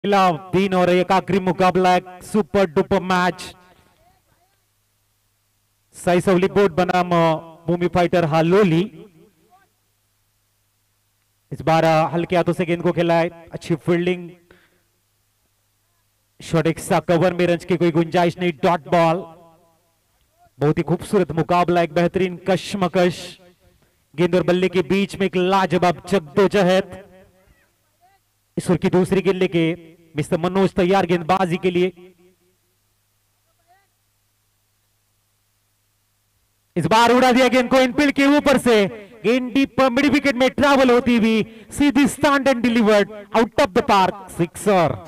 पहला दिन और एक आखिरी मुकाबला, एक सुपर डुपर मैच। साई सवली बोर्ड बनाम भूमि फाइटर हालोली। इस बार हल्के हाथों से गेंद को खेला है, अच्छी फील्डिंग, शॉट एक सा कवर में रंज की कोई गुंजाइश नहीं, डॉट बॉल। बहुत ही खूबसूरत मुकाबला, एक बेहतरीन कशमकश, गेंद और बल्ले के बीच में एक लाजवाब जद्दोजहद। इस ओवर की दूसरी गेंद लेके मिस्टर मनोज तैयार गेंदबाजी के लिए। इस बार उड़ा दिया गेंद को इनफील्ड के ऊपर से, गेंद डीप मिड विकेट में ट्रैवल होती हुई सीधी stand and delivered out of the park, sixer.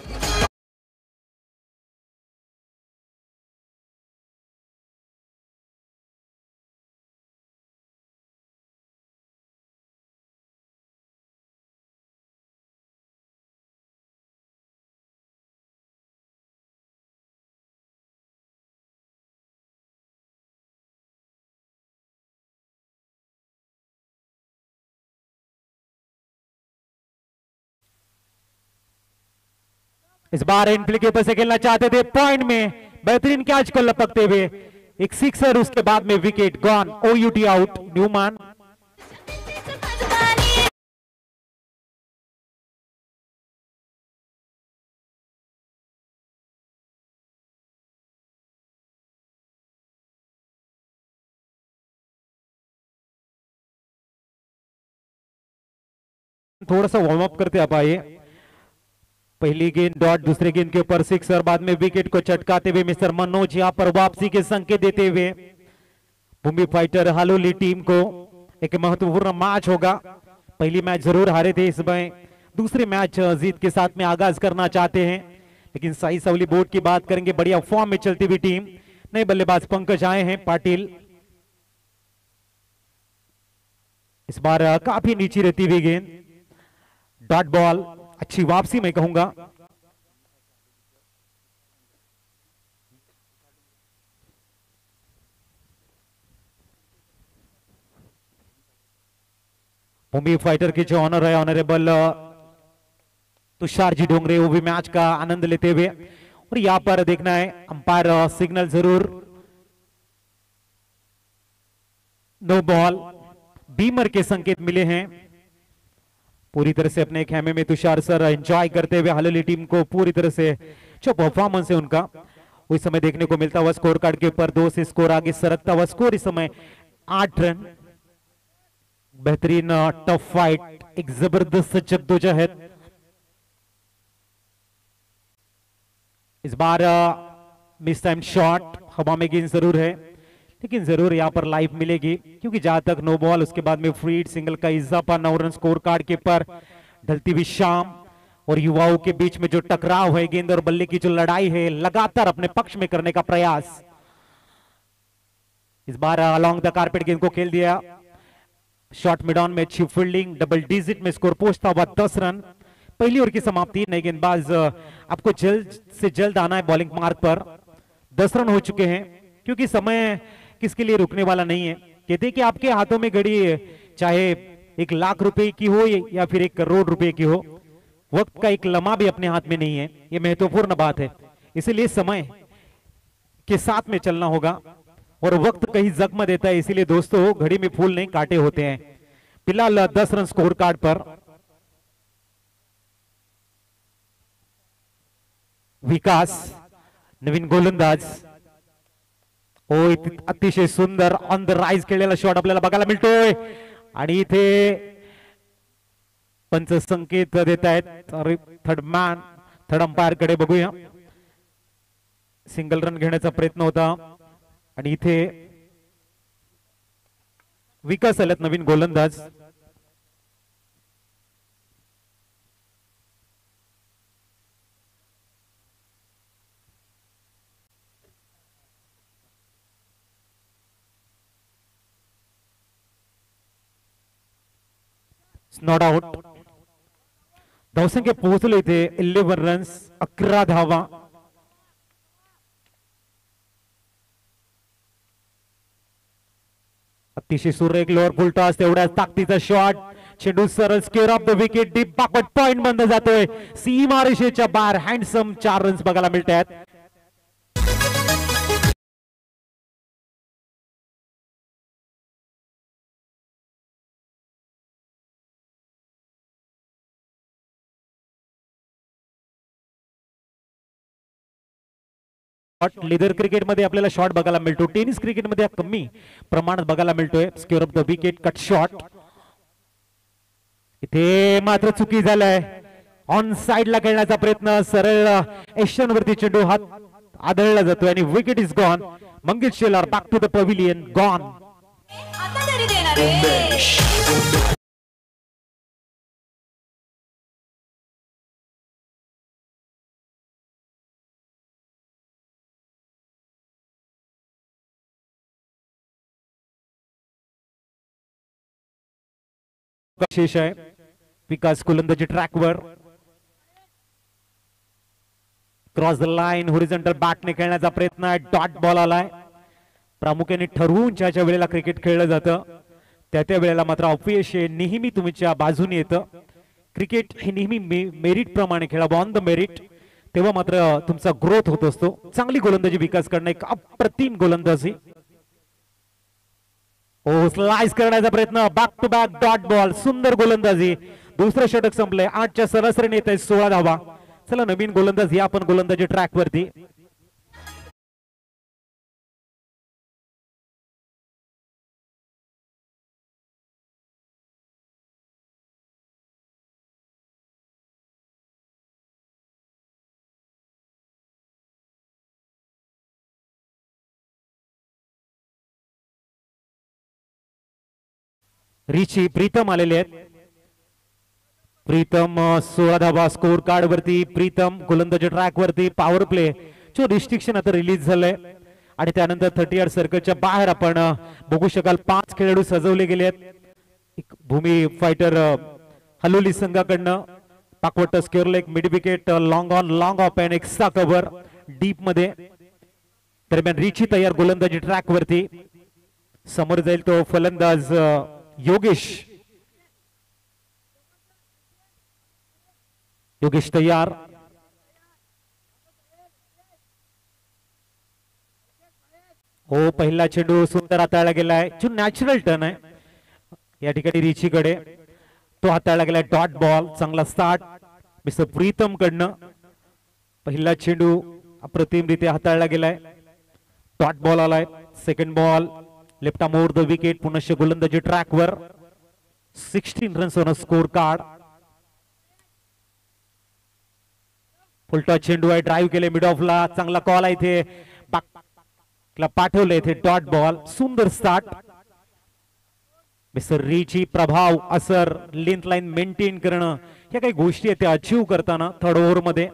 इस बार इनफील्ड के ऊपर से खेलना चाहते थे, पॉइंट में बेहतरीन कैच को लपकते हुए एक सिक्सर, उसके बाद में wicket gone, O U T out, Newman. थोड़ा सा वार्म अप करते आप आइए। पहली गेंद डॉट, दूसरे गेंद के ऊपर सिक्सर, बाद में विकेट को चटकाते हुए मिस्टर मनोज यहां पर वापसी के संकेत देते हुए भूमि फाइटर हालोली टीम को एक महत्वपूर्ण मैच होगा। पहली मैच जरूर हारे थे, इस समय दूसरे मैच जीत के साथ में आगाज करना चाहते हैं। लेकिन साई सवली बोर्ड की बात करेंगे, बढ़िया फॉर्म में चलती हुई टीम। नए बल्लेबाज पंकज आए हैं, पाटिल। इस बार काफी नीचे रहती हुई गेंद, डॉट बॉल, अच्छी वापसी मैं कहूंगा। भूमि फाइटर के जो ऑनर है, ऑनरेबल तुषार जी डोंगरे, वो भी मैच का आनंद लेते हुए। और यहां पर देखना है अंपायर सिग्नल जरूर, नो बॉल, बीमर के संकेत मिले हैं। पूरी तरह से अपने खेमे में तुषार सर एंजॉय करते हुए हालोली टीम को पूरी तरह से जो परफॉर्मेंस है उनका उस समय देखने को मिलता हुआ। स्कोर कार्ड के ऊपर 2 से स्कोर आगे सरकता हुआ, स्कोर इस समय 8 रन। बेहतरीन टफ फाइट, एक जबरदस्त जद्दोजहद। इस बार मिस टाइम शॉट, हवा में गेंद जरूर है, लेकिन जरूर यहां पर लाइफ मिलेगी, क्योंकि जहां तक नो बॉल, उसके बाद में फ्रीड सिंगल का इजाफा, 9 रन स्कोर कार्ड के पर। ढलती हुई शाम और युवाओं के बीच में जो टकराव है, गेंद और बल्ले की जो लड़ाई है, लगातार अपने पक्ष में करने का प्रयास। इस बार अलोंग द कारपेट गेंद को खेल दिया, शॉर्ट मिड ऑन में अच्छी फील्डिंग, डबल डिजिट में स्कोर पहुंचता हुआ 10 रन। पहली ओवर की समाप्ति। नए गेंदबाज आपको जल्द से जल्द आना है बॉलिंग मार्क पर। 10 रन हो चुके हैं, क्योंकि समय किसके लिए रुकने वाला नहीं है। कहते हैं कि आपके हाथों में घड़ी चाहे 1 लाख रुपए की हो या फिर 1 करोड़ रुपए की हो, वक्त का एक लम्हा भी अपने हाथ में नहीं है। यह महत्वपूर्ण बात है, इसीलिए समय के साथ में चलना होगा। और वक्त कहीं जख्म देता है, इसीलिए दोस्तों घड़ी में फूल नहीं काटे होते हैं। फिलहाल 10 रन स्कोर कार्ड पर। विकास, नवीन गोलंदाज, ओ अतिशय सुंदर ऑन द राईज खेळलेला शॉट आपल्याला बघायला मिळतोय। आणि इथे पंच संकेत देत आहेत, थर्ड अंपायर कडे बघूया। सिंगल रन घेण्याचा प्रयत्न होता आणि इथे विकास आल्यात, नवीन गोलंदाज। Not out. धावसंख्या पोहोचले इथे 11 रन्स, 11 धावा। अतिशय सुरेख लोअर फुल टॉस, तेवढ्याच ताकदीचा शॉट, चेंडू सरळ square of the wicket deep backward point बंद जातोय सीमारेषेच्या बाहेर हँडसम 4 रन्स बघायला मिळत आहेत. लेदर क्रिकेटमध्ये आपल्याला शॉट बघायला मिळतो, टेनिस क्रिकेटमध्ये कमी प्रमाणात बघायला मिळतोय square of the wicket cut shot. इथे मात्र चुकी झालाय, ऑन साइडला खेळण्याचा प्रयत्न, सरळ एशन वरती चेंडू हात आदळला जातोय आणि wicket is gone. Mangesh Shelar back to the pavilion gone. शेष आहे विकास गोलंदाजी ट्रॅकवर क्रॉस द लाईन हॉरिझॉन्टल बॅटने खेळण्याचा प्रयत्न आहे. डॉट बॉल आलाय. प्रामुख्याने ठरवून ज्या वेळेला क्रिकेट खेळलं जातं त्या वेळेला मात्र अपयश नेहमी तुमच्या बाजूने येतं. क्रिकेट हे नेहमी मेरिट प्रमाणे खेळा, ऑन द मेरिट, तेव्हा मात्र तुमचा ग्रोथ होत असतो. चांगली गोलंदाजी विकास करणं, एक अप्रतिम गोलंदाजी. स्लाइस करण्याचा प्रयत्न, back to back dot ball, सुंदर गोलंदाजी. दुसरं षटक संपलंय, 8च्या सरासरीने येत आहे 16 धावा. चला नवीन गोलंदाज या आपण गोलंदाजी ट्रॅक वरती. रिची प्रीतम आलेले आहेत. प्रीतम 16 धावा स्कोर कार्ड वरती. प्रीतम गोलंदाजी ट्रॅक वरती. पॉवर प्ले जो रिस्ट्रिक्शन आता रिलीज झालंय आणि त्यानंतर 30 यार्ड सर्कलच्या बाहेर आपण बघू शकाल 5 खेळाडू सजवले गेले आहेत. एक भूमी फायटर हलोली संघाकडनं पाकवट square leg mid wicket long on long off and extra cover deep मध्ये. दरम्यान रिची तयार गोलंदाजी ट्रॅक वरती. समोर जाईल तो फलंदाज योगेश. योगेश तयार. हो पहिला चेंडू सुंदर हाताळला गेलाय, जो नॅचरल टर्न आहे या ठिकाणी रिचीकडे, तो हाताळला गेलाय. डॉट बॉल, चांगला स्टार्ट मिस्टर प्रीतम कडनं. पहिला चेंडू अप्रतिमरित्या हाताळला गेलाय. डॉट बॉल आलाय. Second ball left arm over the wicket. पुनश्च गोलंदाजी ट्रॅक वर. 16 runs on score card. Full toss चेंडू आहे, ड्राईव्ह केले मिड ऑफला, चांगला कॉल आहे इथे, पाठवले इथे डॉट बॉल. सुंदर स्टार्ट मिस्टर रिची. प्रभाव, असर, लेंथ लाईन मेंटेन करणं, या काही गोष्टी आहेत त्या अचीव्ह करताना थर्ड ओव्हर मध्ये.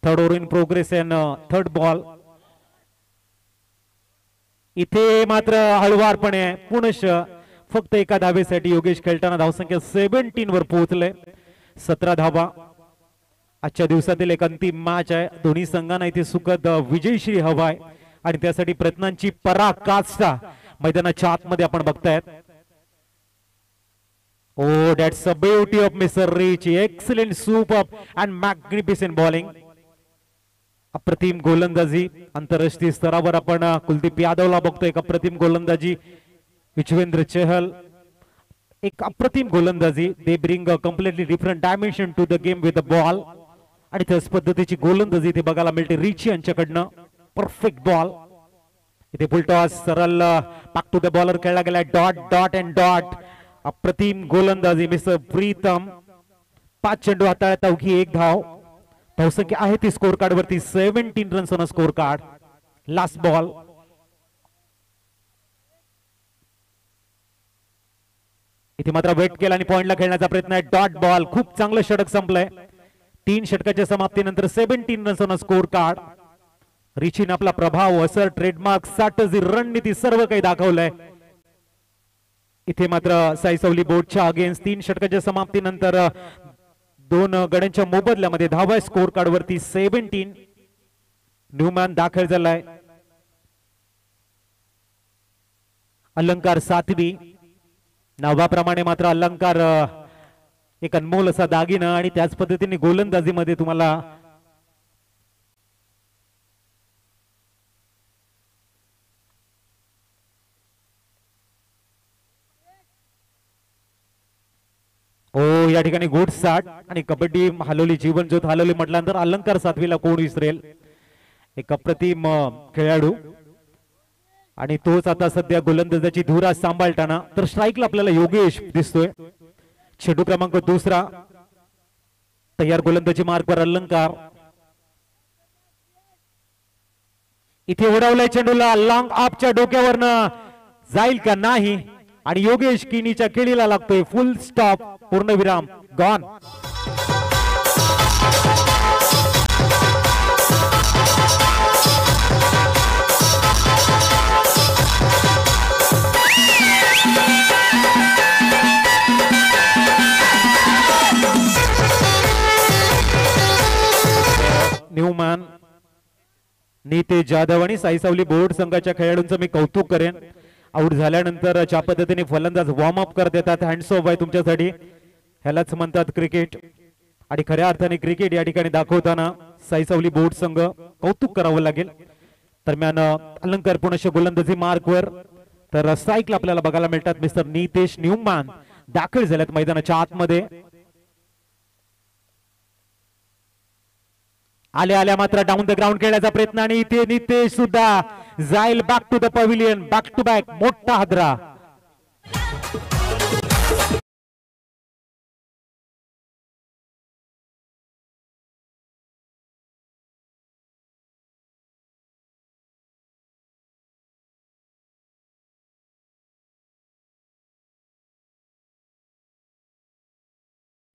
Third over in progress and third ball. इथे मात्र हळवारपणे पुनश्च फक्त एका धावेसाठी योगेश खेळताना धावसंख्या 17 वर पोहोचले. 17 धावा. आजच्या दिवसातील एक अंतिम मॅच आहे. दोन्ही संघांना इथे सुखद विजयश्री हवाय आणि त्यासाठी प्रयत्नांची पराकाष्ठा मैदानाच्या आतमध्ये आपण बघतायत. Oh, that's a beauty of Mr. Ricci. Excellent, superb and magnificent bowling. अप्रतिम गोलंदाजी. आंतरराष्ट्रीय स्तरावर आपण कुलदीप यादवला बघतोय, एक अप्रतिम गोलंदाजी. युजवेंद्र चहल एक अप्रतिम गोलंदाजी. They bring a completely different dimension to the game with the ball. आणि त्याच पद्धतीची गोलंदाजी इथे बघायला मिळते रिची यांच्याकडनं. Perfect ball. इथे फुलटॉस सरळ बॅक टू द बॉलर खेळला गेला. Dot dot and dot. अप्रतिम गोलंदाजी मिस्टर प्रीतम. 5 चेंडू हाताळत अवघी 1 धाव. धावसंख्या आहे ती स्कोर कार्ड वरती 17 runs on score card. Last ball. इथे मात्र वेट केला आणि पॉइंटला खेळण्याचा प्रयत्न आहे. Dot ball. खूप चांगलं षटक संपलंय. 3 षटकाच्या समाप्तीनंतर 17 रन्स ऑन स्कोर कार्ड. रिचीने आपला प्रभाव, असर, ट्रेडमार्क, स्ट्रॅटेजी, रणनीती सर्व काही दाखवलंय. इथे मात्र साईसवली बोर्डच्या अगेन्स्ट 3 षटकाच्या समाप्तीनंतर 2 गड्यांच्या मोबदल्यामध्ये धावा स्कोर कार्ड वरती 17. न्यूमॅन दाखल झालाय. अलंकार सातवी. नावाप्रमाणे मात्र अलंकार एक अनमोल असा दागिना आणि त्याच पद्धतीने गोलंदाजीमध्ये तुम्हाला हो या ठिकाणी गुड स्टार्ट आणि कबड्डी हलवली जीवन ज्योत हलवली म्हटल्यानंतर अलंकार सातवीला कोण विसरेल. एक अप्रतिम खेळाडू आणि तोच आता सध्या गोलंदाजाची धुरा सांभाळताना. तर स्ट्राईकला आपल्याला योगेश दिसतोय. चेंडू क्रमांक दुसरा तयार गोलंदाजी मार्कवर अलंकार. इथे उडवलाय चेंडूला लॉंग ऑफच्या डोक्यावरनं जाईल का नाही आणि योगेश किनीच्या केळीला लागतोय. फुल स्टॉप पूर्णविराम गॉन. न्यूमॅन नीते जाधव आणि साईसावली बोर्ड संघाच्या खेळाडूंचं मी कौतुक करेन. आउट झाल्यानंतर ज्या पद्धतीने फलंदाज वॉर्म अप करत येतात हँड्स ऑफ आहे तुमच्यासाठी. ह्यालाच म्हणतात क्रिकेट आणि खऱ्या अर्थाने क्रिकेट या ठिकाणी दाखवताना साईसावली बोर्ड संघ कौतुक करावं लागेल. दरम्यान अलंकार पुनश गोलंदाजी मार्कवर. तर स्ट्राईकला आपल्याला बघायला मिळतात मिस्टर नितेश न्यूमॅन दाखल झाल्यात मैदानाच्या आतमध्ये. आल्या आल्या मात्र डाऊन द ग्राउंड खेळण्याचा प्रयत्न आणि इथे नितेश सुद्धा जाईल back to the pavilion. Back to back मोठा हादरा.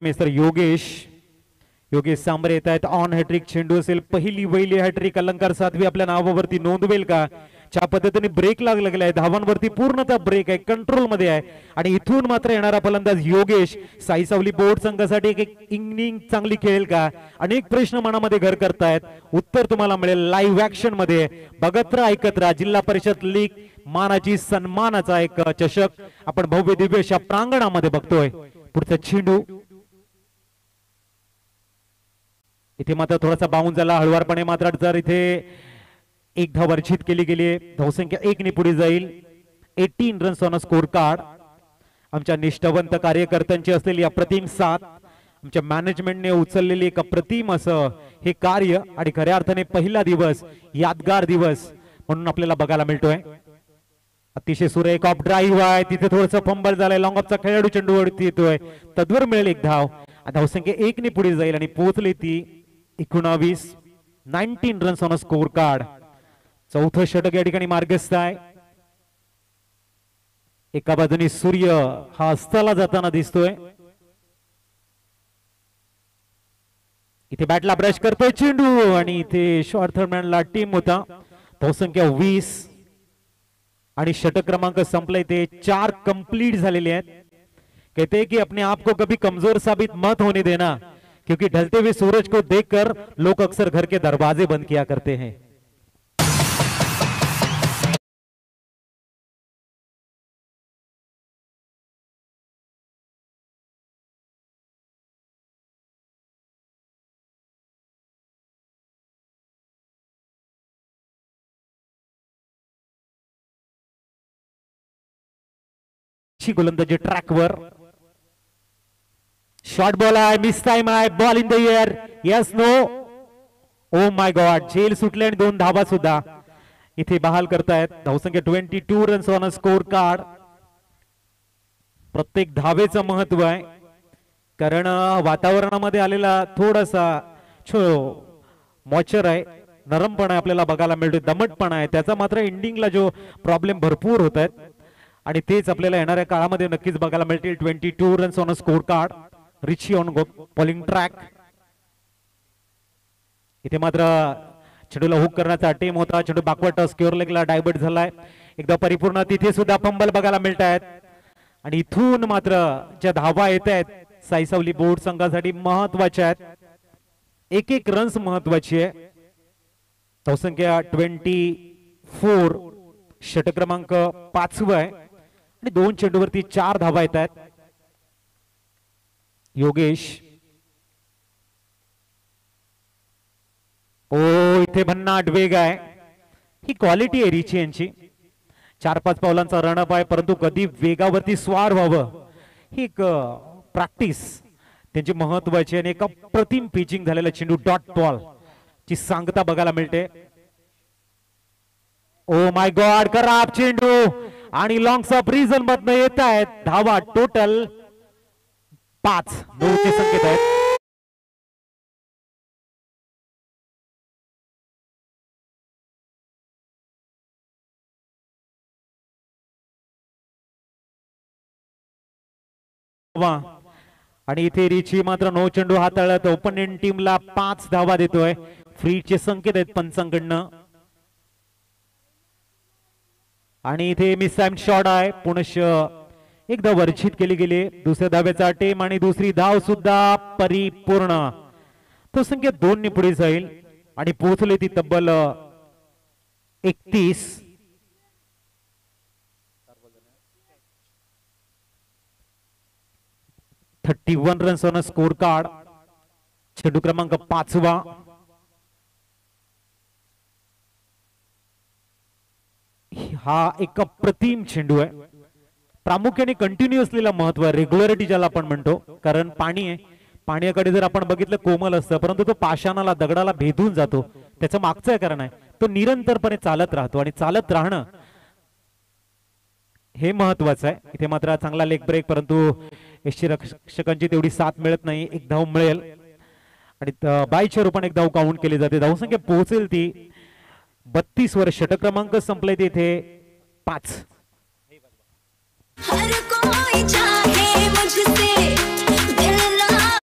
मिस्टर योगेश सांबरे येत आहेत. ऑन हॅट्रिक चेंडू असेल पहिली वहिली हॅट्रिक अलंकार सातवी आपल्या नावावरती नोंदवेल का. ज्या पद्धतीने ब्रेक लागलेला आहे धावांवरती पूर्णतः ब्रेक आहे कंट्रोल मध्ये आहे आणि इथून मात्र येणारा फलंदाज योगेश साईसावली बोर्ड संघासाठी एक इनिंग चांगली खेळेल का. अनेक प्रश्न मनामध्ये घर करतायत. उत्तर तुम्हाला मिळेल लाईव्ह ऍक्शन मध्ये. बघत राहा ऐकत राहा. जिल्हा परिषद लीग मानाची सन्मानाचा एक चषक आपण भव्य दिव्य अशा प्रांगणामध्ये बघतोय. पुढचा चेंडू इथे मात्र थोडासा बाउन्स झाला हळवारपणे. मात्र जर इथे एक धाव वर्जित केली गेली धावसंख्या 1 ने पुढे जाईल. 18 runs on a score card. आमच्या निष्ठावंत कार्यकर्त्यांची असलेली अप्रतिम साथ आमच्या मॅनेजमेंटने उचललेली एक अप्रतिम असं हे कार्य आणि खऱ्या अर्थाने पहिला दिवस यादगार दिवस म्हणून आपल्याला बघायला मिळतोय. अतिशय सुरेख ऑफ ड्राईव्ह आहे. तिथे थोडंसं फंबल झालंय. लॉंग ऑफचा खेळाडू चेंडूवरती येतोय. तद्वर मिळेल एक धाव. धावसंख्या 1 ने पुढे जाईल आणि पोहोचली ती 19 runs on a score card. चौथं षटक या ठिकाणी मार्गस्थ आहे. एका बाजूने सूर्य हा अस्ताला जाताना दिसतोय. इथे बॅटला ब्रश करतोय चेंडू आणि इथे शॉर्ट थर्डमॅनला टीम होता. धावसंख्या 20 आणि षटक क्रमांक संपलाय. ते 4 कंप्लीट झालेले आहेत. कहते हैं कि अपने आप को कभी कमजोर साबित मत होने देना क्योंकि ढलते हुए सूरज को देखकर लोग अक्सर घर के दरवाजे बंद किया करते हैं. गोलंदाजी ट्रॅकवर. शॉर्ट बॉल आहे. मिस टाइम आहे. Ball in the air. Yes no. Oh my god. झेल सुटले आणि 2 धावा सुद्धा इथे बहाल करतायत. धावसंख्या 22 runs on a score card. प्रत्येक धावेचं महत्व आहे कारण वातावरणामध्ये आलेला थोडासा मॉइश्चर आहे नरमपणा आपल्याला बघायला मिळतोय. दमटपणा आहे त्याचा मात्र एंडिंगला जो प्रॉब्लेम भरपूर होत आहेत आणि तेच आपल्याला येणाऱ्या काळामध्ये नक्कीच बघायला मिळतील. 22 runs on a score card. रिची ऑन बॉलिंग ट्रॅक. इथे मात्र चेंडूला हुक करण्याचा टीम होता. चेंडू बॅकवर्ड स्क्वेअर लेगला डायवर्ट झालाय. एकदा परिपूर्ण तिथे सुद्धा फंबल बघायला मिळत आहेत आणि इथून मात्र ज्या धावा येत आहेत साईसावली बोर्ड संघासाठी महत्वाच्या आहेत. 1-1 रन्स महत्वाची आहे. धावसंख्या 24. षटक क्रमांक 5 आहे आणि 2 चेंडूवरती 4 धावा येत आहेत. योगेश, ओ इथे भन्नाट वेग आहे. ही क्वालिटी आहे रिची यांची. 4-5 पावलांचा रणअप आहे, परंतु कधी वेगावरती स्वार व्हावं ही एक प्रॅक्टिस त्यांची महत्वाची. आणि एक अप्रतिम पिचिंग झालेला चेंडू डॉट बॉल ची सांगता बघायला मिळते. ओ माय गॉड, खराब चेंडू आणि लॉंग ऑफ रिझन मधनं येत आहेत धावा. टोटल 5 9 चे संकेत आहेत. आणि इथे रिची मात्र 9 चेंडू हाताळत ओपोनेंट टीमला 5 धावा देतोय. फ्रीचे संकेत आहेत पंचांकडनं. आणि इथे मिस टाइम शॉट आहे, पुनश एकदा वर्जित केली गेली. दुसऱ्या धाव्याचा टेम आणि दुसरी धाव सुद्धा परिपूर्ण. तो संख्या 2 ने पुढे जाईल आणि पोहोचले ती तब्बल 31. 31 रन्स ऑन स्कोर कार्ड. चेंडू क्रमांक 5वा. हा एक अप्रतिम चेंडू आहे. प्रामुख्याने कंटिन्युअसलीला महत्व आहे, रेग्युलरिटी ज्याला आपण म्हणतो. कारण पाणी आहे, पाण्याकडे जर आपण बघितलं कोमल असतं, परंतु तो पाषाणाला दगडाला भेदून जातो. त्याचं मागचं कारण आहे तो निरंतरपणे चालत राहतो आणि चालत राहणं हे महत्वाचं आहे. इथे मात्र चांगला लेग ब्रेक, परंतु यष्टी रक्षकांची तेवढी साथ मिळत नाही. एक धाव मिळेल आणि बायच्या रूपाने एक धाव काउंट केली जाते. धावसंख्या पोहोचेल ती 32 वर. षटक क्रमांक संपले तिथे 5. हर कोई चाहे मुझसे दिल ना.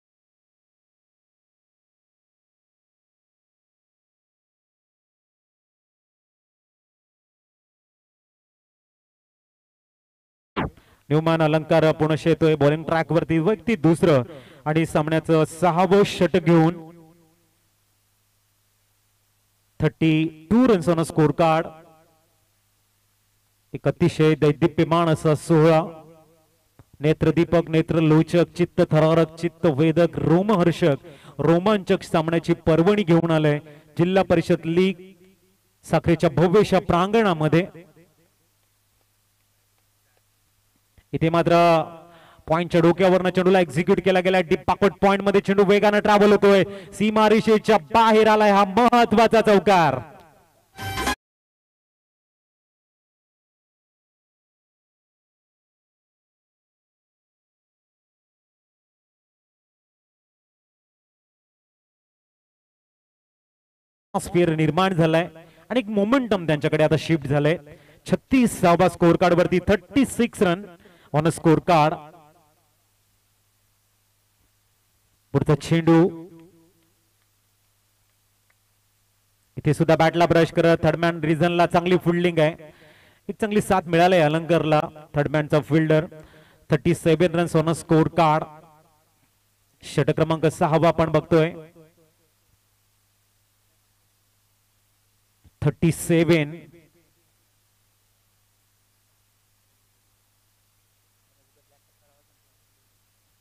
न्यूमॅन अलंकार पुनश येतोय बॉलिंग ट्रॅक वरती. व्यक्ती दुसरं आणि सामन्याचं 6वं षटक घेऊन 32 रन्स ऑन स्कोर कार्ड. एक अतिशय दैदिप्यमान असा सोहळा. नेत्रदीपक, नेत्रलोचक, चित्त थरारक, चित्त वेदक, रोमहर्षक, रोमांचक सामन्याची पर्वणी घेऊन आलंय जिल्हा परिषद लीग साखरेच्या भव्यशा प्रांगणामध्ये. इथे मात्र पॉइंटच्या डोक्यावरनं चेंडूला एक्झिक्यूट केला गेला. डीप पॉकेट पॉइंट मध्ये चेंडू वेगाने ट्रॅव्हल होतोय. सीमा रेषेच्या बाहेर आलाय हा महत्वाचा चौकार. निर्माण झालाय आणि एक मोमेंटम त्यांच्याकडे आता शिफ्ट झालंय. 36वा स्कोर कार्ड वरती 36 रन ऑन स्कोर कार्ड. पुढचा चेंडू इथे सुद्धा बॅटला ब्रश करत थर्डमॅन रिझनला चांगली फिल्डिंग आहे. एक चांगली साथ मिळाली अलंकरला थर्डमॅनचा fielder. 37 runs on score card. षटक क्रमांक 6वा आपण बघतोय. 37.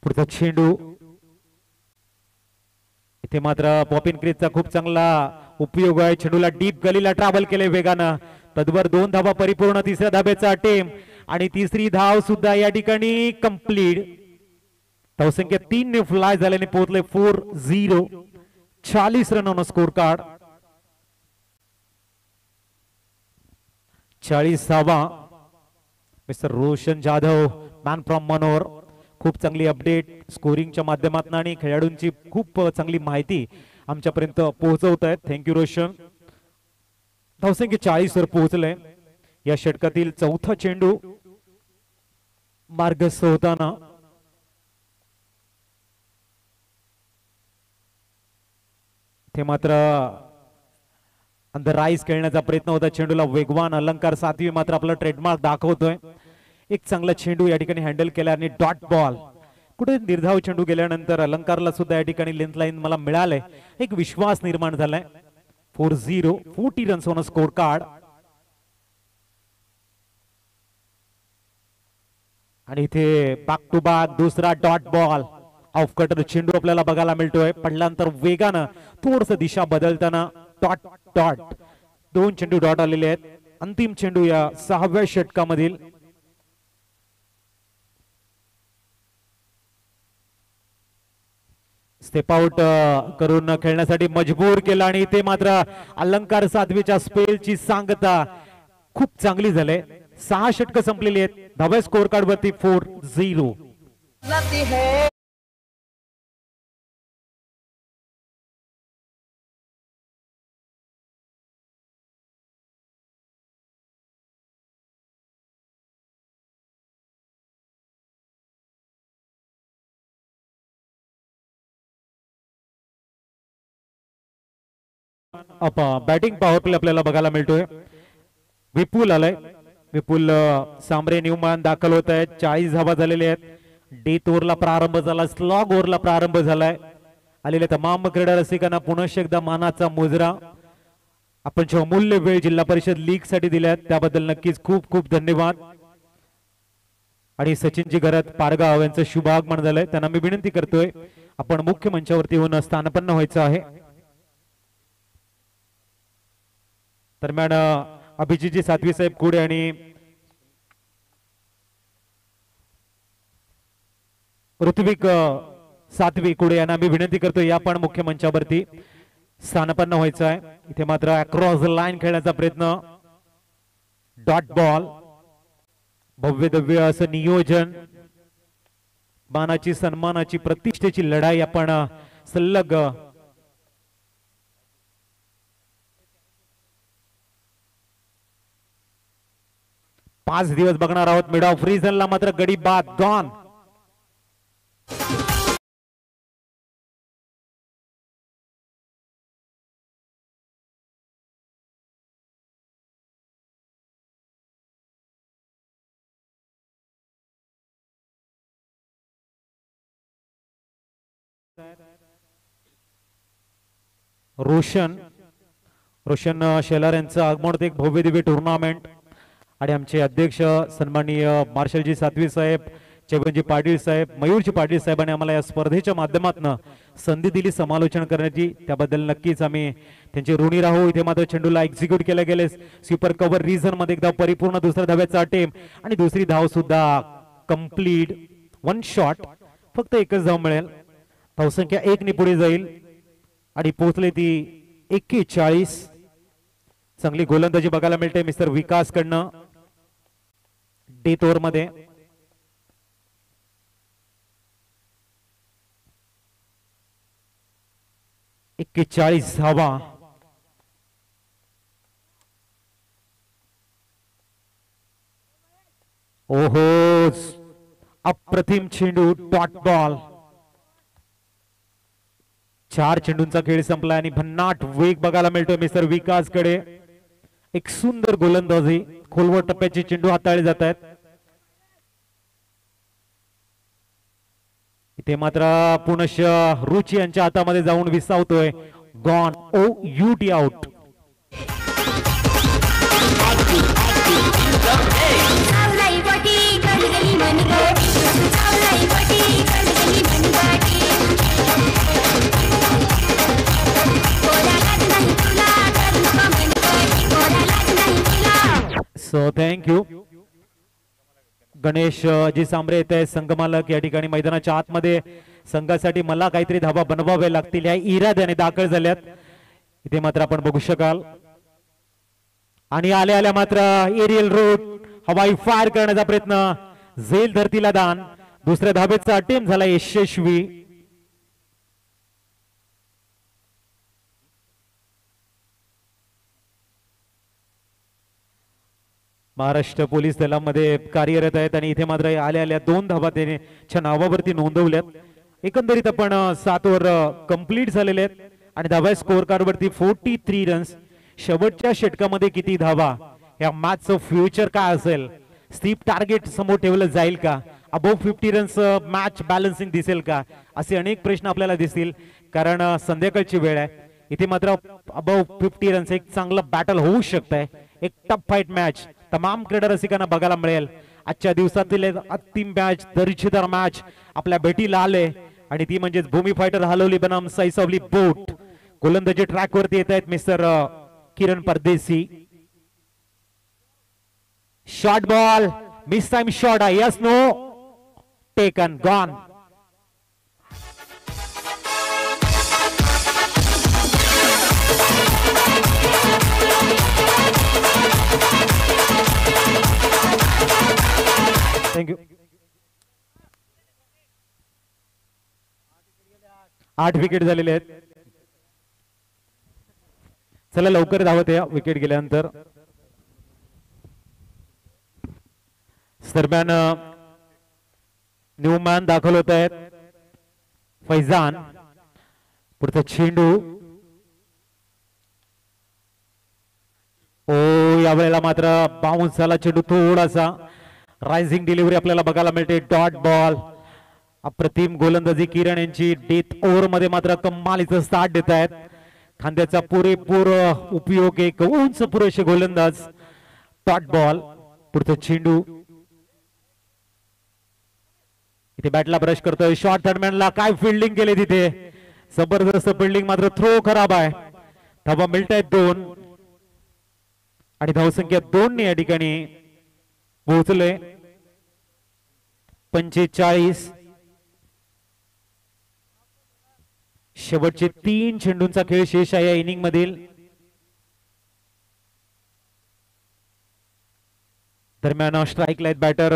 पुढचा चेंडू इथे मात्र पॉपिन क्रीजचा खूप चांगला उपयोग आहे. चेंडूला डीप गलीला ट्रॅव्हल केले वेगानं. तद्वर 2 धावा परिपूर्ण. तिसऱ्या धाब्याचा टेम आणि तिसरी धाव सुद्धा या ठिकाणी कंप्लीट. धावसंख्या 3 ने फ्लाय झाल्याने पोहोचले 4-0. 40 रन ऑन स्कोर कार्ड. 40वा mister Roshan Jadhav man from Manor. खूप चांगली अपडेट स्कोरिंगच्या माध्यमातून आणि खेळाडूंची खूप चांगली माहिती आमच्यापर्यंत पोहोचवत आहेत. थँक्यू रोशन. धावसंख्या 40 वर पोहोचले. या षटकातील चौथा चेंडू मार्गस्थ होताना ते मात्र अंदर राईस खेळण्याचा प्रयत्न होता. चेंडूला वेगवान अलंकार सातवी मात्र आपला ट्रेडमार्क दाखवतोय. एक चांगला चेंडू या ठिकाणी हँडल केला आणि डॉट बॉल. कुठे निर्धाव चेंडू गेल्यानंतर अलंकारला सुद्धा या ठिकाणी लेंथ लाईन मला मिळाले. एक विश्वास निर्माण झालाय. 4-0. 40 रन्स ऑन स्कोर कार्ड. आणि इथे बॅक टू बॅक दुसरा डॉट बॉल ऑफ कटर चेंडू आपल्याला बघायला मिळतोय. पडल्यानंतर वेगानं थोडस दिशा बदलताना डॉट डॉट दोन चेंडू डॉट आलेले आहेत. अंतिम चेंडू या 6व्या षटकामधील. स्टेप आउट करून खेळण्यासाठी मजबूर केला आणि इथे मात्र अलंकार साध्वीच्या स्पेलची सांगता खूप चांगली झाली. 6 षटक संपलेली आहेत. 10व्या स्कोर कार्ड वरती 4-0. बॅटिंग पॉवर प्ले आपल्याला बघायला मिळतोय. विपुल आलाय. विपुल सांबरे न्यूमॅन दाखल होत आहेत. 40 धावा झालेले आहेत. डेथ ओव्हरला प्रारंभ झाला. स्लॉग ओव्हरला प्रारंभ झालाय. आलेल्या तमाम क्रीडा रसिकांना पुन्हा एकदा मानाचा मुजरा. आपण जो अमूल्य वेळ जिल्हा परिषद लीग साठी दिल्यात त्याबद्दल नक्कीच खूप खूप धन्यवाद. आणि सचिनजी घरात पारगाव यांचं शुभागमन झालंय. त्यांना मी विनंती करतोय आपण मुख्य मंचावरती येऊन स्थानपन्न व्हायचं आहे. दरम्यान अभिजितजी सातवी साहेब कुडे आणि ऋत्विक सातवी कुडे यांना मी विनंती करतो या पण मुख्य मंचावरती स्थानपन्न व्हायचं आहे. इथे मात्र अक्रॉस लाईन खेळण्याचा प्रयत्न. Dot ball. भव्य दिव्य असं नियोजन. मानाची सन्मानाची प्रतिष्ठेची लढाई आपण सलग 5 दिवस बघणार आहोत. मिड ऑफ रिझनला मात्र गडी बाद गॉन. रोशन शेलार यांचं आगमन होतं. एक भव्य दिव्य टुर्नामेंट आणि आमचे अध्यक्ष सन्माननीय मार्शलजी सातवी साहेब, चेवनजी पाटील साहेब, मयूरजी पाटील साहेबांनी आम्हाला या स्पर्धेच्या माध्यमातून संधी दिली समालोचन करण्याची. त्याबद्दल नक्कीच आम्ही त्यांचे ऋणी राहू. इथे मात्र चेंडूला एक्झिक्यूट केले गेले. स्वीपर कव्हर रिझन मध्ये एकदा परिपूर्ण दुसऱ्या धाव्याचा अटेम्प्ट आणि दुसरी धाव सुद्धा कंप्लीट. 1 शॉट. फक्त एकच धाव मिळेल. धावसंख्या 1 ने पुढे जाईल आणि पोहोचले ती 41. चांगली गोलंदाजी बघायला मिळते मिस्टर विकास कडनं डेथ ओव्हर मध्ये. एक्केचाळीस धावा. ओहो अप्रतिम चेंडू. Dot ball. 4 चेंडूंचा खेळ संपला आणि भन्नाट वेग बघायला मिळतोय मिस्टर विकास कडे. एक सुंदर गोलंदाजी. खोलवर टप्प्याचे चेंडू हाताळले जात आहेत. इथे मात्र पुनश रुची यांच्या हातामध्ये जाऊन विसावतोय. Gone. OUT out. So thank you. Ganesh ji Sambare येते संघमालक या ठिकाणी मैदानाच्या आतमध्ये संघासाठी मला काहीतरी धावा बनवावे लागतील या इराद्याने दाखल झाल्यात. इथे मात्र आपण बघू शकाल. आणि आल्या आल्या मात्र एरियल रूट हवाई फायर करण्याचा प्रयत्न. झेल धरतीला दान. दुसऱ्या धावेचा अटेम्प्ट झाला यशस्वी. महाराष्ट्र पोलीस दलामध्ये कार्यरत आहेत आणि इथे मात्र आल्या आल्या 2 धावा त्यांच्या नावावरती नोंदवल्यात. एकंदरीत आपण 7 ओव्हर कंप्लीट झालेले आहेत आणि 10व्या स्कोर कार्ड वरती 43 रन्स. शेवटच्या षटकामध्ये किती धावा, या मॅचचं फ्युचर काय असेल, स्टीप टार्गेट समोर ठेवलं जाईल का, अबोव 50 रन्स मॅच बॅलन्सिंग दिसेल का, असे अनेक प्रश्न आपल्याला दिसतील. कारण संध्याकाळची वेळ आहे. इथे मात्र अबोव 50 रन्स एक चांगलं बॅटल होऊ शकतंय. एक टफ फाईट मॅच तमाम क्रीडा रसिकांना बघायला मिळेल आजच्या दिवसातील अंतिम मॅच, दर्जेदार मॅच आपल्या भेटीला आले आणि ती म्हणजे भूमी फायटर हलवली बनाम साईसावली बोट. गोलंदाजी ट्रॅक वरती येत आहेत mister Kiran Pardesi. Short ball, mistime shot आहे. Yes no, taken, gone. Thank you. 8 wicket झालेले आहेत. चला लवकर धावत या विकेट गेल्यानंतर. दरम्यान न्यूमॅन दाखल होत आहेत. फैजान, पुढचा चेंडू. ओ, यावेळेला मात्र बाउन्स झाला चेंडू. थोडासा रायझिंग डिलिव्हरी आपल्याला बघायला मिळते. Dot ball. अप्रतिम गोलंदाजी किरण यांची. डेथ ओव्हर मध्ये मात्र कमालीचं स्टार्ट देत आहेत. खांद्याचा पुरेपूर उपयोग. एक उंच पुरेसे गोलंदाज. Dot ball. पुढचा चेंडू. इथे बॅटला ब्रश करतोय. शॉर्ट दरम्यानला काय फिल्डिंग केली तिथे. जबरदस्त फिल्डिंग, मात्र थ्रो खराब आहे. धावा मिळत आहेत 2 आणि धावसंख्या 2 ने या ठिकाणी पोहोचले. 45. शेवटचे 3 चेंडूंचा खेळ शेष आहे या इनिंग मधील. दरम्यान स्ट्राईक लाईत बॅटर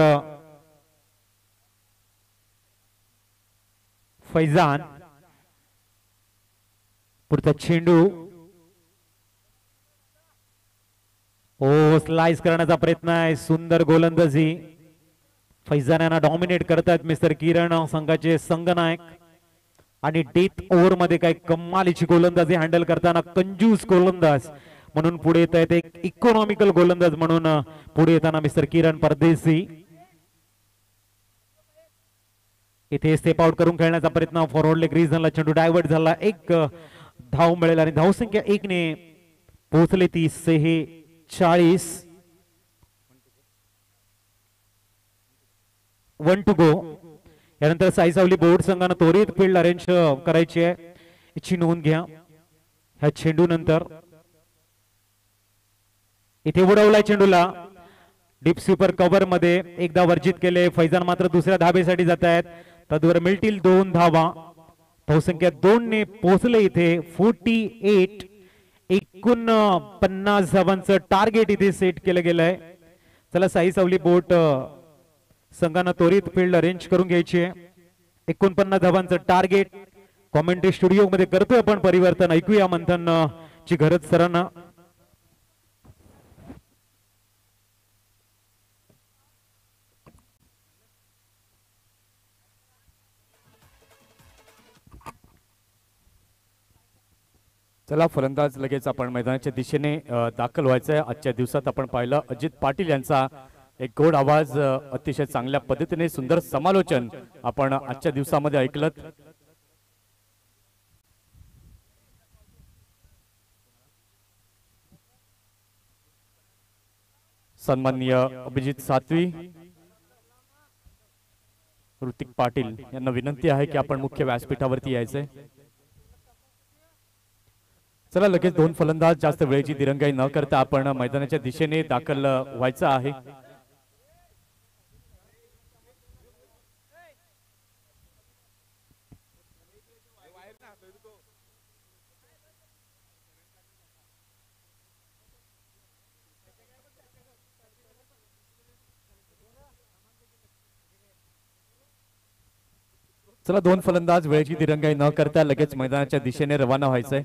फैजान. पुढचा चेंडू. ओ, स्लाइस करण्याचा प्रयत्न आहे. सुंदर गोलंदाजी. फैजान यांना डॉमिनेट करतात मिस्टर किरण, संघाचे संघनायक. आणि डेथ ओव्हर मध्ये काही कमालीची गोलंदाजी हँडल करताना कंजूस गोलंदाज म्हणून पुढे येत आहेत. एक इकॉनॉमिकल गोलंदाज म्हणून पुढे येताना मिस्टर किरण परदेसी. इथे स्टेप आउट करून खेळण्याचा प्रयत्न. फॉरवर्ड लेग रिजनला चेंडू डायव्हर्ट झाला. 1 धाव मिळेल आणि धावसंख्या 1 ने पोहोचले. 46. 1 टू गो. यानंतर साईसावली बोर्ड संघानं त्वरित फील्ड अरेंज करायची आहे, याची नोंद घ्या. ह्या चेंडू नंतर इथे उडवलाय चेंडूला. डीप स्वीपर कव्हर मध्ये एकदा वर्जित केले. फैजान मात्र दुसऱ्या धाबेसाठी जात आहेत. तद्वर मिळतील 2 धावा. धावसंख्या 2 ने पोहोचले इथे. 48. 49 धावांचं टार्गेट इथे सेट केलं गेलंय. चला साईसावली बोट संघानं त्वरित फील्ड अरेंज करून घ्यायची आहे. 49 धावांचं टार्गेट. कॉमेंट्री स्टुडिओ मध्ये करतोय आपण परिवर्तन. ऐकूया मंथन ची गरज सरांना. चला फलंदाज लगेच आपण मैदानाच्या दिशेने दाखल व्हायचं आहे. आजच्या दिवसात आपण पाहिलं अजित पाटील यांचा एक गोड आवाज, अतिशय चांगल्या पद्धतीने सुंदर समालोचन आपण आजच्या दिवसामध्ये ऐकलं. सन्माननीय अभिजित सातवी, ऋतिक पाटील यांना विनंती आहे की आपण मुख्य व्यासपीठावरती यायचंय. चला लगेच 2 फलंदाज, जास्त वेळेची दिरंगाई न करता आपण मैदानाच्या दिशेने दाखल व्हायचं आहे. चला 2 फलंदाज, वेळेची दिरंगाई न करता लगेच मैदानाच्या दिशेने रवाना व्हायचंय.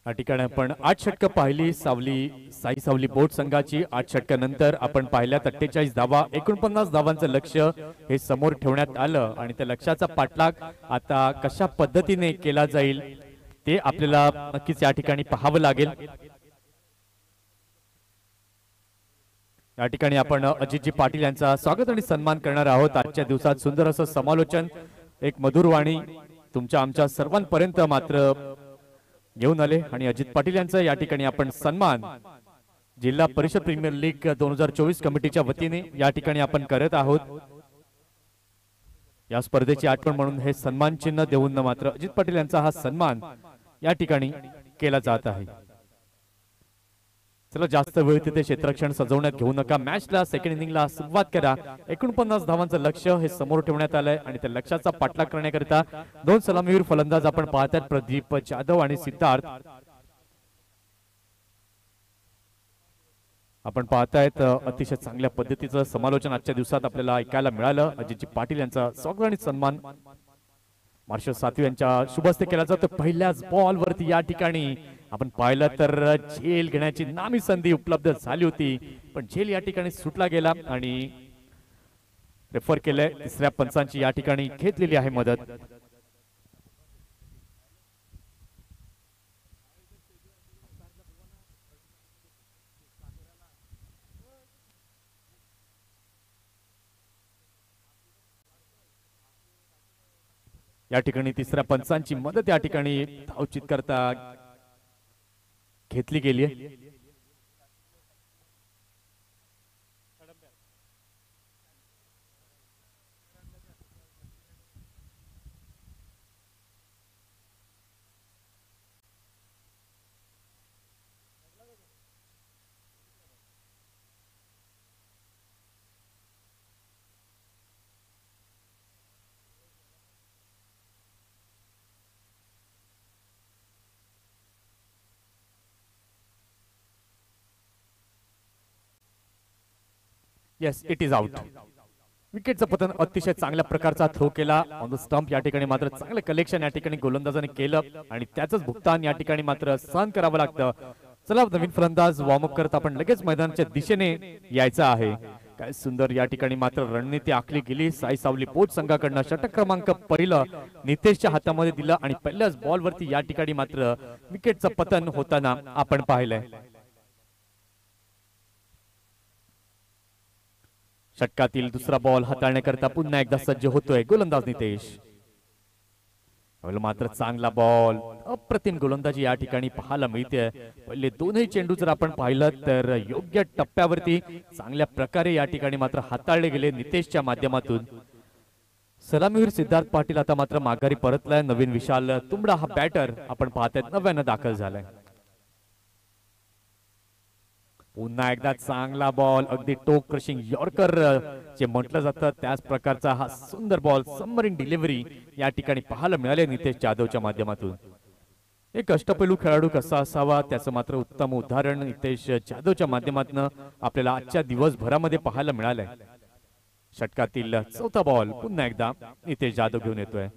या ठिकाणी आपण 8 षटकं पाहिली साई सावली बोट संघाची. 8 षटकानंतर आपण पाहिल्यात 48 धावा, 49 धावांचं लक्ष्य हे समोर ठेवण्यात आलं आणि त्या लक्ष्याचा पाठलाग आता कशा पद्धतीने केला जाईल ते आपल्याला नक्कीच या ठिकाणी पाहावं लागेल. या ठिकाणी आपण अजितजी पाटील यांचा स्वागत आणि सन्मान करणार आहोत। आजच्या दिवसात सुंदर असं समालोचन, एक मधुर वाणी तुमच्या आमच्या सर्वांपर्यंत मात्र घेऊन आले आणि अजित पाटील यांचा या ठिकाणी आपण सन्मान जिल्हा परिषद प्रीमियर लीग 2024 कमिटीच्या वतीने या ठिकाणी आपण करत आहोत। या स्पर्धेची आठवण म्हणून हे सन्मान चिन्ह देऊन मात्र अजित पाटील यांचा हा सन्मान या ठिकाणी केला जात आहे। चला जास्त वेळ तिथे क्षेत्ररक्षण सजवण्यात घेऊ नका, मॅचला सेकंड इनिंगला सुरुवात करा। 49 धावांचं लक्ष्य हे समोर ठेवण्यात आलंय आणि त्या लक्ष्याचा पाठलाग करण्याकरिता दोन सलामीवीर फलंदाज आपण पाहतात, प्रदीप जाधव आणि सिद्धार्थ। आपण पाहतायत अतिशय चांगल्या पद्धतीचं समालोचन आजच्या दिवसात आपल्याला ऐकायला मिळालं। अजितजी पाटील यांचा स्वागत आणि सन्मान मार्शल सातवी यांच्या शुभ हस्ते केला जातो। पहिल्याच बॉल वरती या ठिकाणी आपण पाहिलं तर झेल घेण्याची नामी संधी उपलब्ध झाली होती, पण झेल या ठिकाणी सुटला गेला आणि रेफर केलंय। तिसऱ्या पंचांची या ठिकाणी घेतलेली आहे मदत। या ठिकाणी तिसऱ्या पंचांची मदत या ठिकाणी धावचित करता घेतली गेली आहे। Yes, it is out. विकेटचं पतन अतिशय चांगल्या प्रकारचा थ्रो केला ऑन द स्टंप। या ठिकाणी मात्र चांगलं कलेक्शन या ठिकाणी गोलंदाजाने केलं आणि त्याचंच भुगतान या ठिकाणी मात्र सहन करावं लागतं। चला नवीन फलंदाज वॉर्म अप करत आपण लगेच मैदानाच्या दिशेने यायचं आहे। काय सुंदर या ठिकाणी मात्र रणनीती आखली गेली। साई सावली पोच संघाकडनं षटक क्रमांक पहिलं नितेशच्या हातामध्ये दिलं आणि पहिल्याच बॉल वरती या ठिकाणी मात्र विकेटचं पतन होताना आपण पाहिलंय। षटकातील दुसरा बॉल हाताळण्याकरता पुन्हा एकदा सज्ज होतोय गोलंदाज नितेश। मात्र चांगला बॉल, अप्रतिम गोलंदाजी या ठिकाणी पाहायला मिळते। पहिले दोनही चेंडू जर आपण पाहिलं तर योग्य टप्प्यावरती चांगल्या प्रकारे या ठिकाणी मात्र हाताळले गेले नितेशच्या माध्यमातून। सलामीवीर सिद्धार्थ पाटील आता मात्र माघारी परतलाय। नवीन विशाल तुंबडा हा बॅटर आपण पाहतायत नव्यानं दाखल झालाय। पुन्हा एकदा चांगला बॉल, अगदी टोक क्रशिंग यॉर्कर जे म्हटलं जातं त्याच प्रकारचा हा सुंदर बॉल, सबमरीन डिलिव्हरी या ठिकाणी पाहायला मिळाले नितेश जाधवच्या माध्यमातून। एक अष्टपैलू खेळाडू कसा असावा त्याचं मात्र उत्तम उदाहरण नितेश जाधवच्या माध्यमातून आपल्याला आजच्या दिवसभरामध्ये पाहायला मिळालंय। षटकातील चौथा बॉल पुन्हा एकदा नितेश जाधव घेऊन येतोय।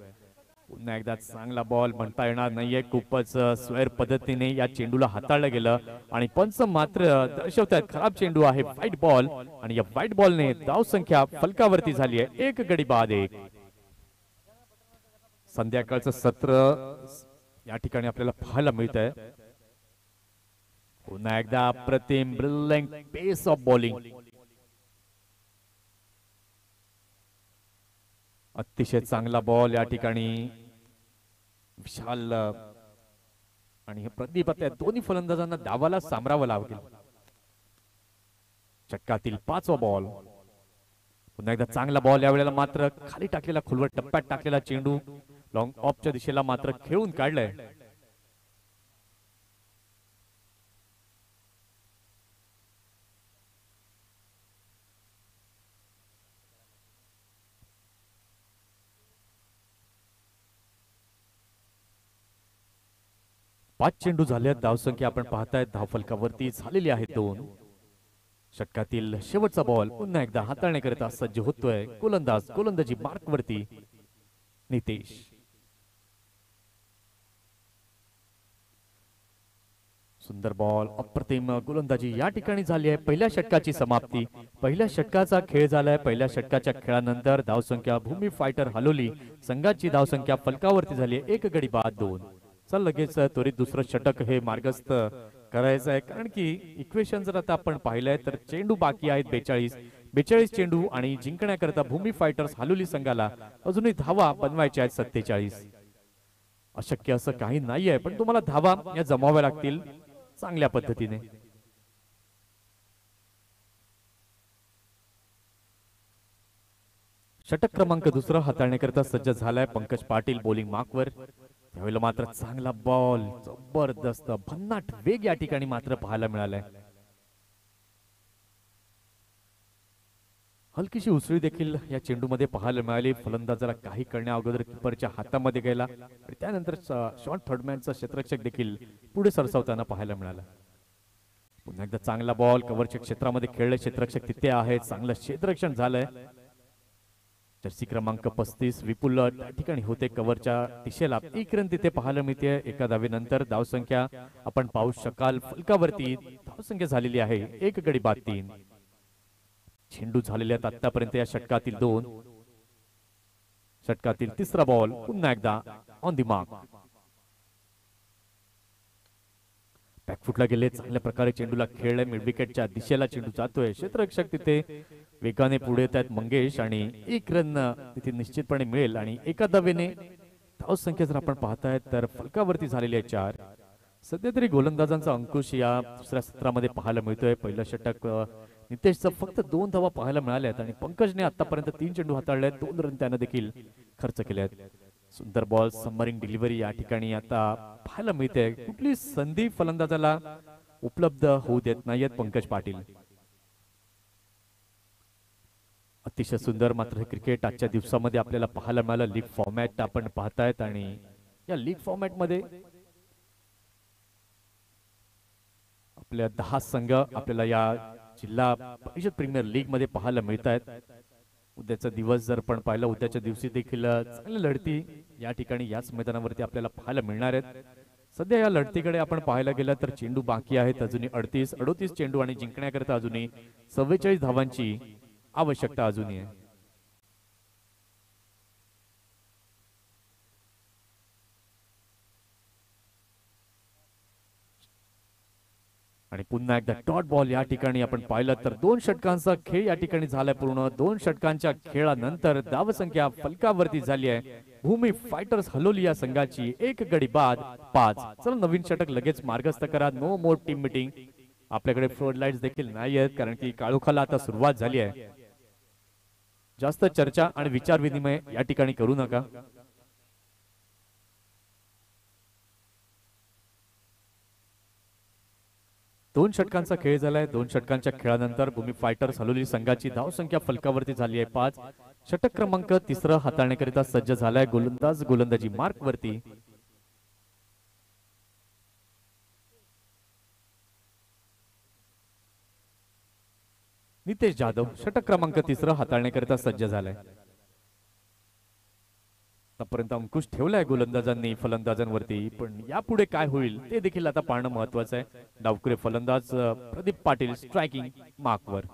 पुन्हा एकदा चांगला बॉल म्हणता येणार नाहीये, खूपच स्वैर पद्धतीने या चेंडूला हाताळलं गेलं आणि पंच मात्र दर्शवतात खराब चेंडू आहे, व्हाईट बॉल आणि या व्हाईट बॉलने धाव संख्या फलकावरती झाली आहे, एक गडी बाद एक। संध्याकाळचं सत्र या ठिकाणी आपल्याला पाहायला मिळत आहे। पुन्हा एकदा अप्रतिम ब्रिलियंट पेस ऑफ बॉलिंग, अतिशय चांगला बॉल या ठिकाणी विशाल आणि प्रदीप आता दोन्ही फलंदाजांना डावाला सामरावं लागेल। षटकातील पाचवा बॉल, पुन्हा एकदा चांगला बॉल, यावेळेला मात्र खाली टाकलेला खोलवर टप्प्यात टाकलेला चेंडू लॉंग ऑफच्या दिशेला मात्र खेळून काढलाय। पाच चेंडू झाले, धावसंख्या आपण पाहताय धावफलकावरती झालेली आहे 2। षटकातील शेवटचा बॉल पुन्हा एकदा हाताळण्याकरिता सज्ज होतोय गोलंदाज, गोलंदाजी मार्क वरती नितेश। सुंदर बॉल, अप्रतिम गोलंदाजी या ठिकाणी झाली आहे। पहिल्या षटकाची समाप्ती, पहिल्या षटकाचा खेळ झालाय। पहिल्या षटकाच्या खेळानंतर धावसंख्या भूमी फायटर हलोली संघाची धावसंख्या फलकावरती झाली आहे, एक गडी बाद 2। चल लगेच त्वरित दुसरं षटक हे मार्गस्थ करायचं आहे, कारण की इक्वेशन जर आता आपण पाहिलंय तर चेंडू बाकी आहेत 42 चेंडू आणि जिंकण्याकरता भूमी फायटर्स हालोली संघाला अजूनही धावा बनवायच्या आहेत 47. अशक्य असं काही नाहीये, पण तुम्हाला धावा या जमाव्या लागतील चांगल्या पद्धतीने. षटक क्रमांक दुसरा हाताळण्याकरता सज्ज झालाय पंकज पाटील बॉलिंग मार्कवर. त्यावेळेला मात्र चांगला बॉल, जबरदस्त भन्नाट वेग या ठिकाणी मात्र पाहायला मिळालाय. हलकीशी उसळी देखील या चेंडूमध्ये पाहायला मिळाली. फलंदाजाला काही करण्या अगोदर किपरच्या हातामध्ये गेला आणि त्यानंतर शॉर्ट थर्डमॅनचा क्षेत्ररक्षक देखील पुढे सरसावताना पाहायला मिळाला. पुन्हा एकदा चांगला बॉल कव्हरच्या क्षेत्रामध्ये खेळले, क्षेत्ररक्षक तिथे आहे, चांगलं क्षेत्ररक्षण झालंय. जर्सी क्रमांक 35 विपुल त्या ठिकाणी होते कव्हरच्या दिशेला. एक रन तिथे पाहायला मिळते. एका धावेनंतर धावसंख्या आपण पाहू शकाल फलकावरती धावसंख्या झालेली आहे 1 गडी बाद 3. चेंडू झालेले आहेत आतापर्यंत या षटकातील 2. षटकातील तिसरा बॉल पुन्हा एकदा ऑन दी मार्क. बॅकफुटला गेले, चांगल्या प्रकारे चेंडूला खेळले, मिड विकेटच्या दिशेला चेंडू जातोय. क्षेत्ररक्षक तिथे वेगाने पुढे येत आहेत मंगेश आणि 1 रन तिथे निश्चितपणे मिळेल. आणि एका धावेने धावसंख्या जर आपण पाहताय तर फलकावरती झालेली आहे 4. सध्या तरी गोलंदाजांचा अंकुश या दुसऱ्या सत्रामध्ये पाहायला मिळतोय. पहिलं षटक नितेशचं फक्त 2 धावा पाहायला मिळाल्या आहेत आणि पंकजने आतापर्यंत 3 चेंडू हाताळले आहेत, 2 रन त्यानं देखील खर्च केले आहेत. सुंदर बॉल, सबमरीन डिलिव्हरी या ठिकाणी आता पाहायला मिळते. कुठली संधी फलंदाजाला उपलब्ध होऊ देत नाहीयेत पंकज पाटील. अतिशय सुंदर मात्र क्रिकेट आजच्या दिवसामध्ये आपल्याला पाहायला मिळालं. लीग फॉर्मॅट आपण पाहतायत आणि या लीग फॉर्मॅट मध्ये आपल्या 10 संघ आपल्याला या जिल्हा परिषद प्रीमियर लीग मध्ये पाहायला मिळत आहेत. उद्याचा दिवस जर पण पाहिलं, उद्याच्या दिवशी देखील चांगल्या लढती या ठिकाणी याच मैदानावरती आपल्याला पाहायला मिळणार आहेत. सध्या या लढतीकडे आपण पाहायला गेलं तर चेंडू बाकी आहेत अजूनही 38 चेंडू आणि जिंकण्याकरता अजूनही 44 धावांची आवश्यकता अजूनही आहे. आणि पुन्हा एकदा डॉट बॉल या ठिकाणी आपण पाहिलं तर 2 षटकांचा खेळ या ठिकाणी झालाय पूर्ण. 2 षटकांच्या खेळानंतर धावसंख्या फलकावरती झाली आहे भूमी फायटर्स हलोली या संघाची 1 गडी बाद 5. चला नवीन षटक लगेच मार्गस्थ करा. नो मोर टीम मीटिंग. आपल्याकडे फ्लोर लाईट्स देखील नाही आहेत कारण की काळोखाला आता सुरुवात झाली आहे. जास्त चर्चा आणि विचार विनिमय या ठिकाणी करू नका. दोन षटकांचा खेळ झालाय. 2 षटकांच्या खेळानंतर भूमी फायटर्स हलोली संघाची धावसंख्या फलकावरती झाली आहे 5. षटक क्रमांक 3 हाताळण्याकरिता सज्ज झालाय गोलंदाज गोलंदाजी मार्क वरती. नितेश जाधव षटक क्रमांक 3 हाताळण्याकरिता सज्ज झालाय. आतापर्यंत अंकुश ठेवलाय गोलंदाजांनी फलंदाजांवरती, पण यापुढे काय होईल ते देखील आता पाहणं महत्वाचं आहे. डावखुरे फलंदाज प्रदीप पाटील स्ट्रायकिंग मार्कवर.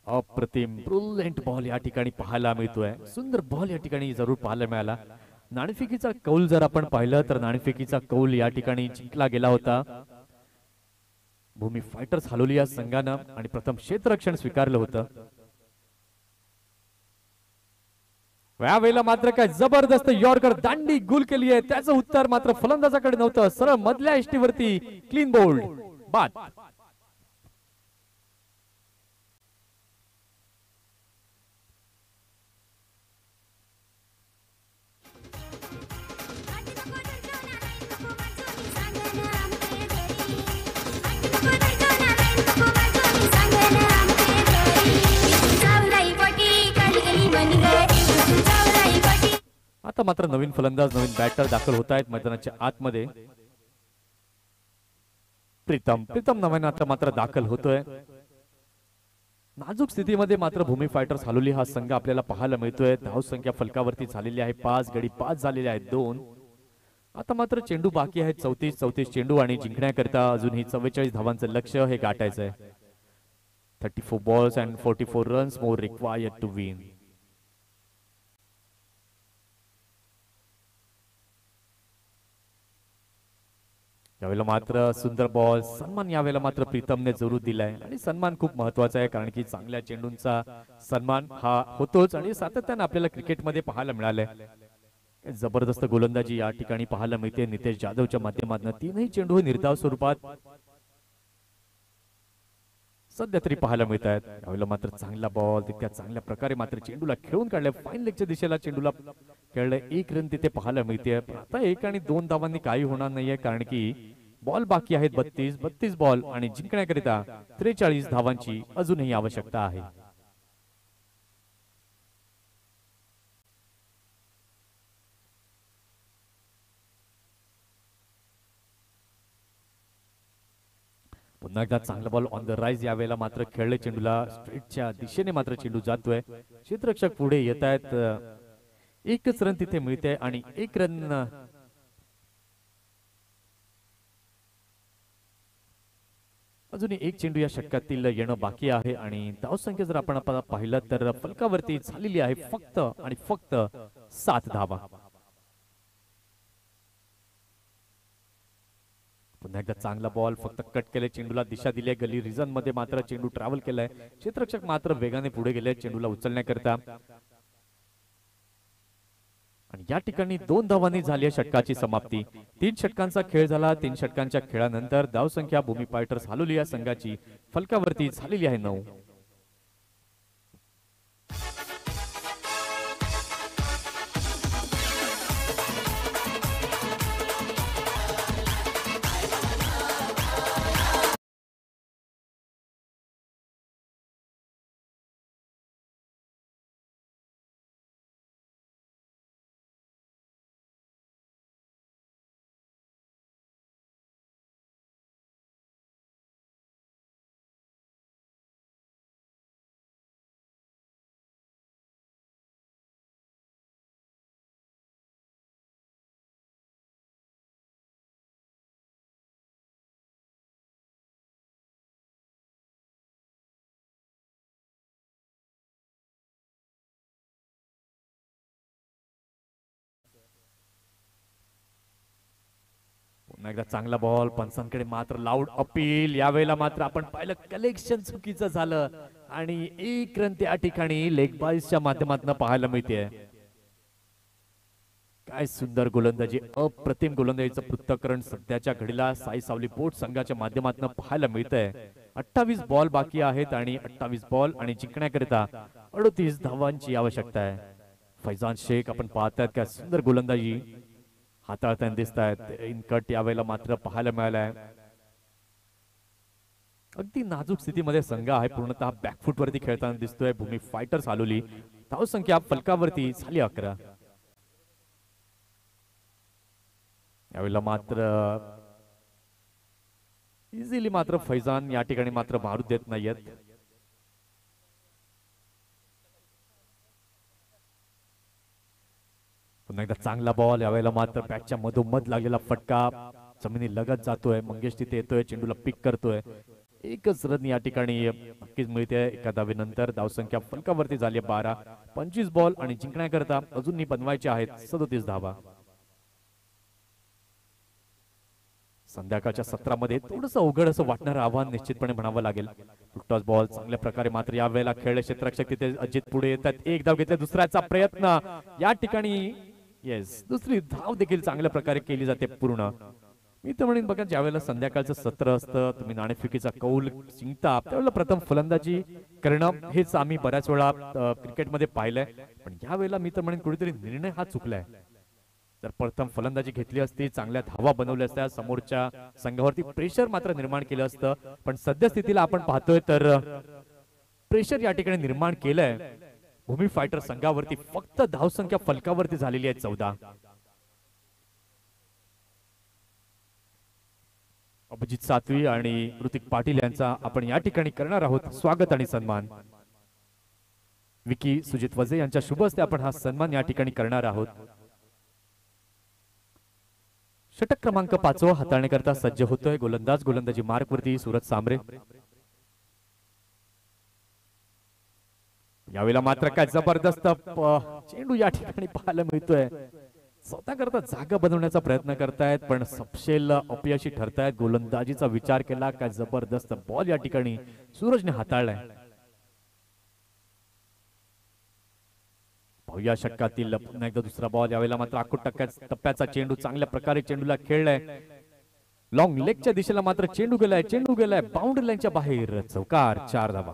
अप्रतिम ब्रिलियंट बॉल या ठिकाणी पाहायला मिळतोय. सुंदर बॉल या ठिकाणी जरूर पाहायला मिळाला. नाणेफेकीचा कौल जर आपण पाहिलं तर नाणेफेकीचा कौल या ठिकाणी जिंकला गेला होता भूमी फायटर्स हलोली या संघानं आणि प्रथम क्षेत्ररक्षण स्वीकारलं होतं. यावेळेला मात्र काय जबरदस्त यॉर्कर दांडी गुल केली आहे. त्याचं उत्तर मात्र फलंदाजाकडे नव्हतं. सरळ मधल्या एष्टीवरती क्लीन बोल्ड बाद. आता मात्र नवीन फलंदाज नवीन बॅटर दाखल होत आहेत मैदानाच्या आतमध्ये. प्रीतम नव्यानं आता मात्र दाखल होतोय. नाजूक स्थितीमध्ये मात्र भूमी फायटर्स हलोली हा संघ आपल्याला पाहायला मिळतोय. धावसंख्या फलकावरती झालेली आहे 5. गडी 5 झालेले आहेत 2. आता मात्र चेंडू बाकी आहेत 34 चेंडू आणि जिंकण्याकरिता अजूनही 44 धावांचं लक्ष्य हे गाठायचं आहे. 34 balls and 44 runs more required to win. यावेळेला मात्र सुंदर बॉल, सन्मान यावेळेला मात्र प्रीतमने जरूर दिलाय आणि सन्मान खूप महत्वाचा आहे, कारण की चांगल्या चेंडूंचा सन्मान हा होतोच आणि सातत्याने आपल्याला क्रिकेटमध्ये पाहायला मिळालंय. जबरदस्त गोलंदाजी या ठिकाणी पाहायला मिळते नितेश जाधवच्या माध्यमातून. तीनही चेंडू निर्धाव स्वरूपात सध्या तरी पाहायला मिळत आहेत. यावेळेला मात्र चांगला बॉल, तितक्या चांगल्या प्रकारे मात्र चेंडूला खेळून काढलाय, फाईन लेगच्या दिशेला चेंडूला खेळलंय. एक रन तिथे पाहायला मिळते. आता 1 आणि 2 धावांनी काही होणार नाहीये, कारण की बॉल बाकी आहेत 32 बॉल आणि जिंकण्याकरिता 43 धावांची अजूनही आवश्यकता आहे. पुन्हा एकदा चांगला बॉल ऑन द राईज, यावेळेला मात्र खेळले चेंडूला स्ट्रेटच्या दिशेने मात्र चेंडू जातोय. क्षेत्ररक्षक पुढे येत आहेत. एकच रन तिथे मिळते आणि 1 रन अजून एक चेंडू या षटकातील येणं बाकी आहे आणि धावसंख्या जर आपण पाहिलं तर फलकावरती झालेली आहे फक्त आणि फक्त 7 धावा. पुन्हा एकदा चांगला बॉल, फक्त कट केले, चेंडूला दिशा दिली, गली रिजन मध्ये मात्र चेंडू ट्रॅव्हल केलाय. क्षेत्ररक्षक मात्र वेगाने पुढे गेले चेंडूला उचलण्याकरता आणि या ठिकाणी 2 धावांनी झाली आहे षटकाची समाप्ती. 3 षटकांचा खेळ झाला. 3 षटकांच्या खेळानंतर धावसंख्या भूमी फायटर्स हालोली या संघाची फलकावरती झालेली आहे 9. एकदा चांगला बॉल, पंचांकडे मात्र लाऊड अपील. यावेळेला मात्र आपण पाहिलं कलेक्शन चुकीचं झालं आणि 1 रन त्या ठिकाणी लेग बाईसच्या माध्यमातून पाहायला मिळते. काय सुंदर गोलंदाजी, अप्रतिम गोलंदाजीचं पृथक्करण सध्याच्या घडीला साई सावली बोट संघाच्या माध्यमातून पाहायला मिळतंय. 28 बॉल बाकी आहेत आणि 28 बॉल आणि जिंकण्याकरिता 38 धावांची आवश्यकता आहे. फैजान शेख आपण पाहतात काय सुंदर गोलंदाजी हाताळताना दिसत आहेत. इन कट यावेळेला मात्र पाहायला मिळालाय. अगदी नाजूक स्थितीमध्ये संघ आहे, पूर्णतः बॅकफुट वरती खेळताना दिसतोय भूमी फायटर्स हालोली. धावसंख्या फलकावरती झाली 11. यावेळेला मात्र इझिली मात्र फैजान या ठिकाणी मात्र मारू देत नाहीयेत. पुन्हा एकदा चांगला बॉल, यावेळेला मात्र बॅटच्या मधोमध लागलेला फटका जमिनी लगत जातोय. मंगेश तिथे येतोय, चेंडूला पिक करतोय. 1च रन या ठिकाणी नक्कीच मिळते एका धावेनंतर. धावसंख्या फलकावरती झाली 12. 25 बॉल आणि जिंकण्याकरता अजूनही बनवायचे आहेत 37 धावा. संध्याकाळच्या सत्रामध्ये थोडंसं अवघड असं वाटणारं आव्हान निश्चितपणे म्हणावं लागेल. टॉस बॉल चांगल्या प्रकारे मात्र यावेळेला खेळले. क्षेत्ररक्षक तिथे अजित पुढे येतात. 1 धाव घेतले, दुसऱ्याचा प्रयत्न या ठिकाणी येस, दुसरी धाव देखील चांगल्या प्रकारे केली जाते पूर्ण. मी तर म्हणेन बघा, ज्यावेळेला संध्याकाळचं सत्र असतं, तुम्ही नाणेफेकीचा कौल जिंकता त्यावेळेला प्रथम फलंदाजी करणं हेच आम्ही बऱ्याच वेळा क्रिकेटमध्ये पाहिलंय. पण यावेळेला मी तर म्हणेन कुठेतरी निर्णय हा चुकलाय. जर प्रथम फलंदाजी घेतली असती, चांगल्या धावा बनवल्या असत्या, समोरच्या संघावरती प्रेशर मात्र निर्माण केलं असतं. पण सध्या स्थितीला आपण पाहतोय तर प्रेशर या ठिकाणी निर्माण केलंय भूमी फायटर संघावरती. फक्त धावसंख्या फलकावरती झालेली आहे 14. अभिजित सातवी आणि ऋतिक पाटील यांचा आपण या ठिकाणी करणार आहोत स्वागत आणि सन्मान. विकी सुजित वजे यांच्या शुभ हस्ते आपण हा सन्मान या ठिकाणी करणार आहोत. षटक क्रमांक 5 हाताळण्याकरता सज्ज होतोय गोलंदाज. गोलंदाजी मार्क वरती सूरज सांबरे. यावेळेला मात्र काय जबरदस्त चेंडू या ठिकाणी पाहायला मिळतोय. स्वतः करता जागा बनवण्याचा प्रयत्न करतायत पण सपशेल अपयशी ठरतायत. गोलंदाजीचा विचार केला काय जबरदस्त बॉल या ठिकाणी सूरजने हाताळलाय. या षटकातील पुन्हा एकदा दुसरा बॉल, यावेळेला मात्र आखूड टप्प्याचा चेंडू चांगल्या प्रकारे चेंडूला खेळलाय. लॉंग लेगच्या दिशेला मात्र चेंडू गेलाय बाउंड्री लाईनच्या बाहेर. चौकार, 4 धावा.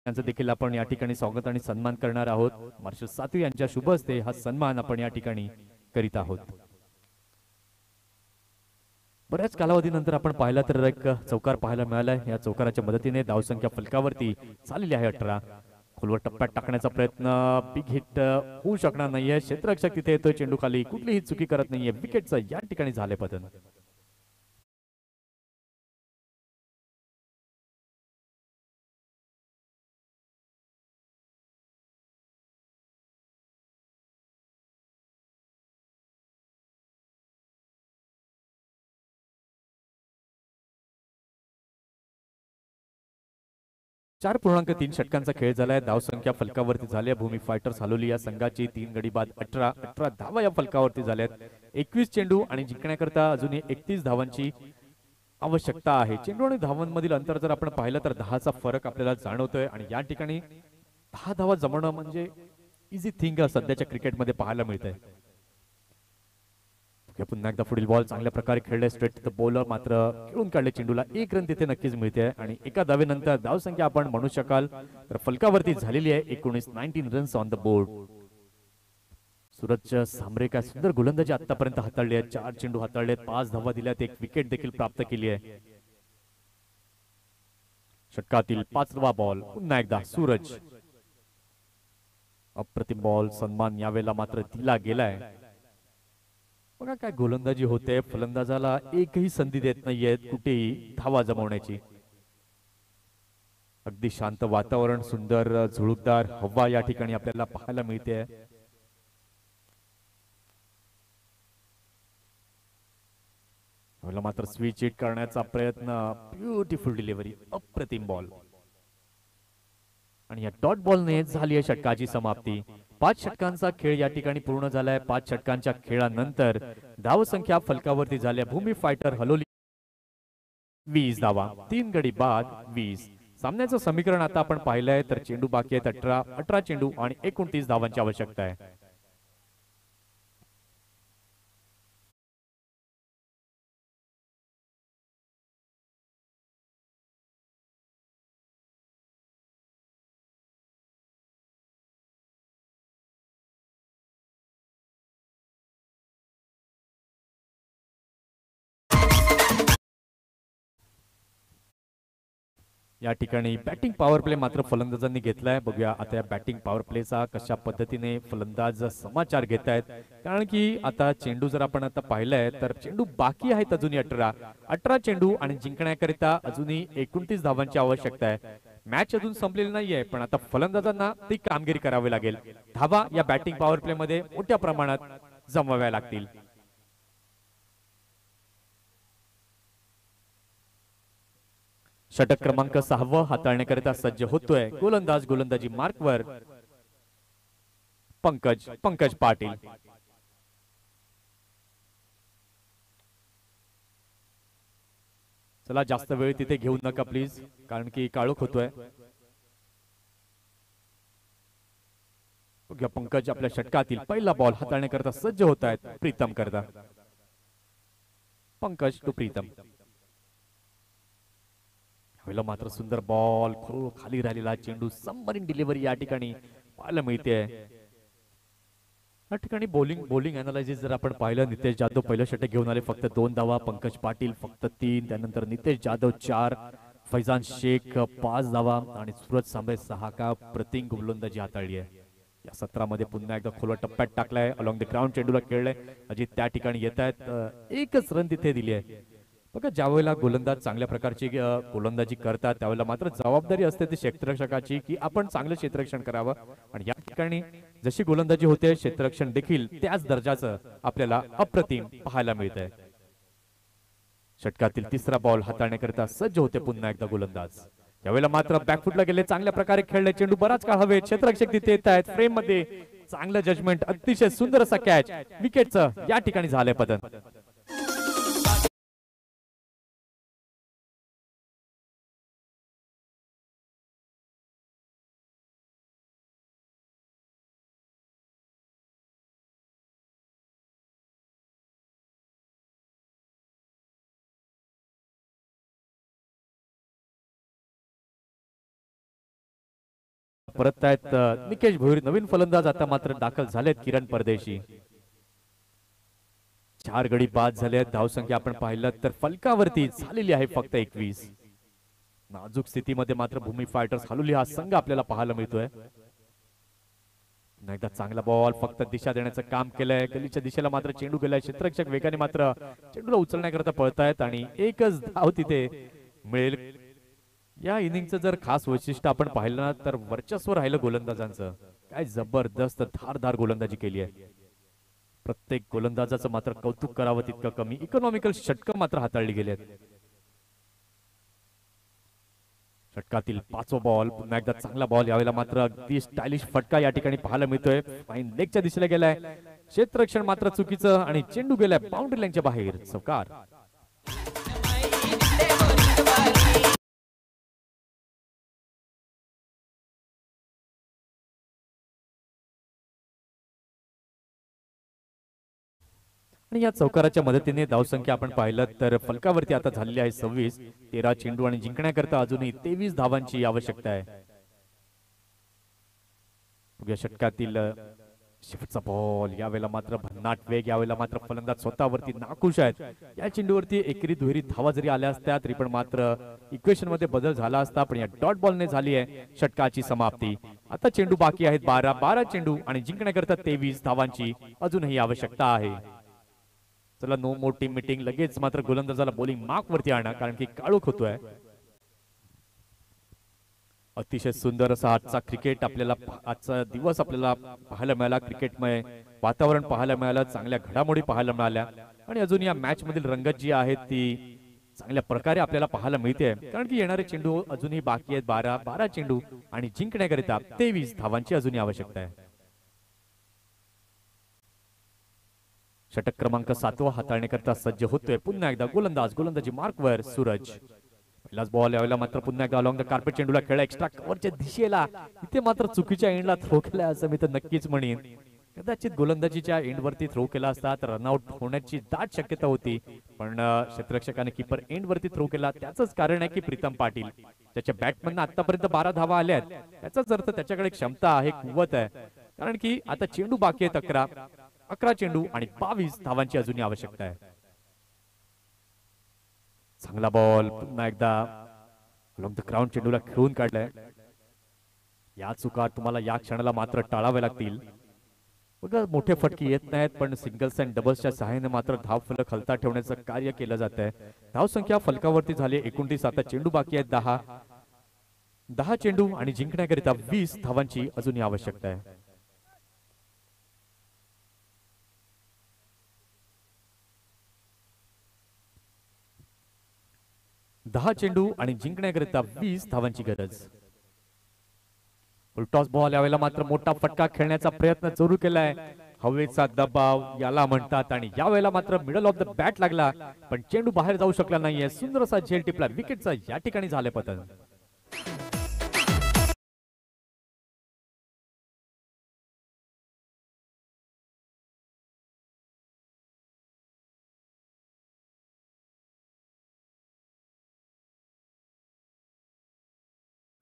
त्यांचं देखील आपण या ठिकाणी स्वागत आणि सन्मान करणार आहोत. मार्शल सातवी यांच्या शुभ हस्ते हा सन्मान आपण या ठिकाणी करीत आहोत. बऱ्याच कालावधीनंतर आपण पाहिला तर एक चौकार पाहायला मिळालाय. या चौकाराच्या मदतीने धावसंख्या फलकावरती झालेली आहे 18. खोलवर टप्प्यात टाकण्याचा प्रयत्न, बिग हिट होऊ शकणार नाहीये. क्षेत्ररक्षक तिथे येतोय, चेंडू खाली कुठलीही चुकी करत नाहीये. विकेटचं या ठिकाणी झाले पतन. चार 4.3 षटकांचा खेळ झालाय. धावसंख्या फलकावरती झाली. भूमी फायटर्स हलवली या संघाची. 3 गडी बाद 18 धावा या फलकावरती झाल्यात. 21 चेंडू आणि जिंकण्याकरता अजूनही 31 धावांची आवश्यकता आहे. चेंडू आणि धावांमधील अंतर जर आपण पाहिलं तर 10चा फरक आपल्याला जाणवतोय आणि या ठिकाणी 10 धावा जमवणं म्हणजे इझी थिंग सध्याच्या क्रिकेटमध्ये पाहायला मिळतंय. पुन्हा एकदा पुढील बॉल चांगल्या प्रकारे खेळले. स्ट्रेट द बॉलर मात्र खेळून काढले. चेंडूला 1 रन तिथे नक्कीच मिळते आणि एका धावेनंतर धावसंख्या आपण म्हणू शकाल तर फलकावरती झालेली आहे. 19 runs on the board. Suraj Sambare काय सुंदर गोलंदाजी आतापर्यंत हाताळली आहे. 4 चेंडू हाताळलेत, 5 धावा दिल्यात, 1 विकेट देखील प्राप्त केली आहे. षटकातील 5वा बॉल पुन्हा एकदा सूरज. अप्रतिम बॉल, सन्मान यावेळेला मात्र दिला गेलाय. बघा काय गोलंदाजी होते. फलंदाजाला एकही संधी देत नाहीयेत कुठेही धावा जमवण्याची. अगदी शांत वातावरण, सुंदर झुळूकदार हवा या ठिकाणी आपल्याला पाहायला मिळते. मात्र स्विच हिट करण्याचा प्रयत्न, ब्युटिफुल डिलिव्हरी, अप्रतिम बॉल आणि या डॉट बॉलने झाली आहे षटकाची समाप्ती. 5 षटकांचा खेळ या ठिकाणी पूर्ण झालाय. 5 षटकांच्या खेळानंतर धावसंख्या फलकावरती झाल्या. भूमी फायटर हलवली 20 धावा, 3 गडी बाद 20. सामन्याचं समीकरण आता आपण पाहिलंय तर चेंडू बाकी आहेत 18 चेंडू आणि 29 धावांची आवश्यकता आहे. या ठिकाणी बॅटिंग पॉवर प्ले मात्र फलंदाजांनी घेतलाय. बघूया आता या बॅटिंग पॉवर प्लेचा कशा पद्धतीने फलंदाज समाचार घेत आहेत. कारण की आता चेंडू जर आपण आता पाहिलंय तर चेंडू बाकी आहेत अजूनही 18 चेंडू आणि जिंकण्याकरिता अजूनही 29 धावांची आवश्यकता आहे. मॅच अजून संपलेली नाहीये पण आता फलंदाजांना ती कामगिरी करावी लागेल. धावा या बॅटिंग पॉवर प्ले मध्ये मोठ्या प्रमाणात जमवाव्या लागतील. षटक क्रमांक 6 हाताळण्याकरिता सज्ज होतोय गोलंदाज. गोलंदाजी मार्कवर पंकज पाटील. चला जास्त वेळ तिथे घेऊ नका प्लीज, कारण की काळोख होतोय. पंकज आपल्या षटकातील पहिला बॉल हाताळण्याकरिता सज्ज होत आहेत. प्रीतम करता. पंकज टू प्रीतम. मात्र सुंदर बॉल, खाली राहिलेला चेंडू, सबमरीन डिलिव्हरी या ठिकाणी पाहायला मिळते. या ठिकाणी बॉलिंग अनालिसिस जर आपण पाहिलं, नितेश जाधव पहिलं षटक घेऊन आले, फक्त 2 धावा. पंकज पाटील फक्त 3. त्यानंतर नितेश जाधव 4, फैजान शेख 5 धावा आणि सूरज सांबरे 6. का प्रतिम गोलंदाजी हाताळली आहे. या सत्रामध्ये पुन्हा एकदा खोलवर टप्प्यात टाकलाय. अलॉंग द ग्राउंड चेंडूला खेळलाय. अजित त्या ठिकाणी येत आहेत. 1च रन तिथे दिली आहे. बघा ज्यावेळेला गोलंदाज चांगल्या प्रकारची गोलंदाजी करतात त्यावेळेला मात्र जबाबदारी असते ती क्षेत्ररक्षकाची की आपण चांगलं क्षेत्ररक्षण करावं आणि या ठिकाणी जशी गोलंदाजी होते क्षेत्ररक्षण देखील त्याच दर्जाचं आपल्याला अप्रतिम पाहायला मिळतंय. षटकातील तिसरा बॉल हाताळण्याकरिता सज्ज होते पुन्हा एकदा गोलंदाज. यावेळेला मात्र बॅकफुटला गेले, चांगल्या प्रकारे खेळले, चेंडू बराच काळ हवेत, क्षेत्ररक्षक तिथे येत आहेत फ्रेम मध्ये, चांगलं जजमेंट, अतिशय सुंदर असा कॅच, विकेटचं या ठिकाणी झालंय पतन. परत आहेत निकेश भोईर, नवीन फलंदाज आता मात्र दाखल झालेत किरण परदेशी. 4 गडी बाद झाले, धावसंख्या आपण पाहिलं तर फलकावरती झालेली आहे फक्त 21. नाजूक स्थितीमध्ये मात्र भूमी फायटर्स हलुली हा संघ आपल्याला पाहायला मिळतोय. एकदा चांगला बॉल, फक्त दिशा देण्याचं काम केलंय, गलीच्या दिशेला मात्र चेंडू गेलाय, क्षेत्ररक्षक वेगाने मात्र चेंडूला उचलण्याकरता पळतायत आणि एकच धाव तिथे मिळेल. या इनिंगचं जर खास वैशिष्ट्य आपण पाहिलं ना तर वर्चस्व राहिलं गोलंदाजांचं. काय जबरदस्त धारदार गोलंदाजी केली आहे. प्रत्येक गोलंदाजाचं मात्र कौतुक करावं तितकं कमी. इकॉनॉमिकल षटकं मात्र हाताळली गेली आहेत. षटकातील 5वा बॉल, पुन्हा एकदा चांगला बॉल, यावेळेला मात्र अगदी स्टायलिश फटका या ठिकाणी पाहायला मिळतोय. फाईन लेगच्या दिशेला गेलाय, क्षेत्ररक्षण मात्र चुकीचं आणि चेंडू गेलाय बाउंड्री लाईनच्या बाहेर. चौकार. आणि या चौकाराच्या मदतीने धावसंख्या आपण पाहिलं तर फलकावरती आता झालेली आहे 26. 13 चेंडू आणि जिंकण्याकरता अजूनही 23 धावांची आवश्यकता आहे. षटकातील शेवटचा बॉल, यावेळेला मात्र भन्नाट वेग, यावेळेला मात्र फलंदाज स्वतःवरती नाखुश आहेत. या चेंडूवरती एकेरी दुहेरी धावा जरी आल्या असत्या तरी पण मात्र इक्वेशन मध्ये बदल झाला असता. पण या डॉट बॉलने झाली आहे षटकाची समाप्ती. आता चेंडू बाकी आहेत 12 चेंडू आणि जिंकण्याकरता 23 धावांची अजूनही आवश्यकता आहे. चला, नो मोर टीम मीटिंग. लगेच मात्र गोलंदाजाला बॉलिंग मार्क वरती आणा कारण की काळोख होतोय. अतिशय सुंदर असा आजचा क्रिकेट आपल्याला, आजचा दिवस आपल्याला पाहायला मिळाला. क्रिकेटमय वातावरण पाहायला मिळालं, चांगल्या घडामोडी पाहायला मिळाल्या आणि अजून या मॅच मधील रंगत जी आहे ती चांगल्या प्रकारे आपल्याला पाहायला मिळते. कारण की येणारे चेंडू अजूनही बाकी आहेत 12 चेंडू आणि जिंकण्याकरिता 23 धावांची अजूनही आवश्यकता आहे. षटक क्रमांक 7 हाताळण्याकरता सज्ज होतोय पुन्हा एकदा गोलंदाज. गोलंदाजी मार्कवर सूरज. पहिलाच बॉल, यावेळेला मात्र पुन्हा एकदा अलॉंग द कार्पेट चेंडूला खेळला एक्स्ट्रा कव्हरच्या दिशेला. इथे मात्र चुकीच्या एंडला थ्रो केला असं मी तर नक्कीच म्हणेन. कदाचित गोलंदाजीच्या एंडवरती थ्रो केला असता तर रनआउट होण्याची दाट शक्यता होती. पण क्षेत्ररक्षकाने कीपर एंडवरती थ्रो केला. त्याचंच कारण आहे की प्रीतम पाटील, त्याच्या बॅटमधनं आतापर्यंत 12 धावा आल्या आहेत. त्याचाच अर्थ त्याच्याकडे क्षमता आहे, कुवत आहे. कारण की आता चेंडू बाकी आहेत 11 चेंडू आणि 22 धावांची अजूनही आवश्यकता आहे. चांगला बॉल, पुन्हा एकदा अलॉंग द ग्राउंड चेंडूला खेळून काढलाय. या चुका तुम्हाला या क्षणाला मात्र टाळाव्या लागतील. बघा, मोठे फटके येत नाहीत पण सिंगल्स अँड डबल्सच्या सहाय्याने मात्र धाव फलक हलता ठेवण्याचं कार्य केलं जात आहे. धाव संख्या फलकावरती झाली 29. आता चेंडू बाकी आहेत 10 चेंडू आणि जिंकण्याकरिता 20 धावांची अजूनही आवश्यकता आहे. 10 चेंडू आणि जिंकण्याकरिता 20 धावांची गरज. फुलटॉस बॉल, यावेळेला मात्र मोठा फटका खेळण्याचा प्रयत्न सुरू केलाय. हवेचा दबाव याला म्हणतात आणि यावेळेला मात्र मिडल ऑफ द बॅट लागला पण चेंडू बाहेर जाऊ शकला नाहीये. सुंदर असा झेल टिपला. विकेटचा या ठिकाणी झाले पतन.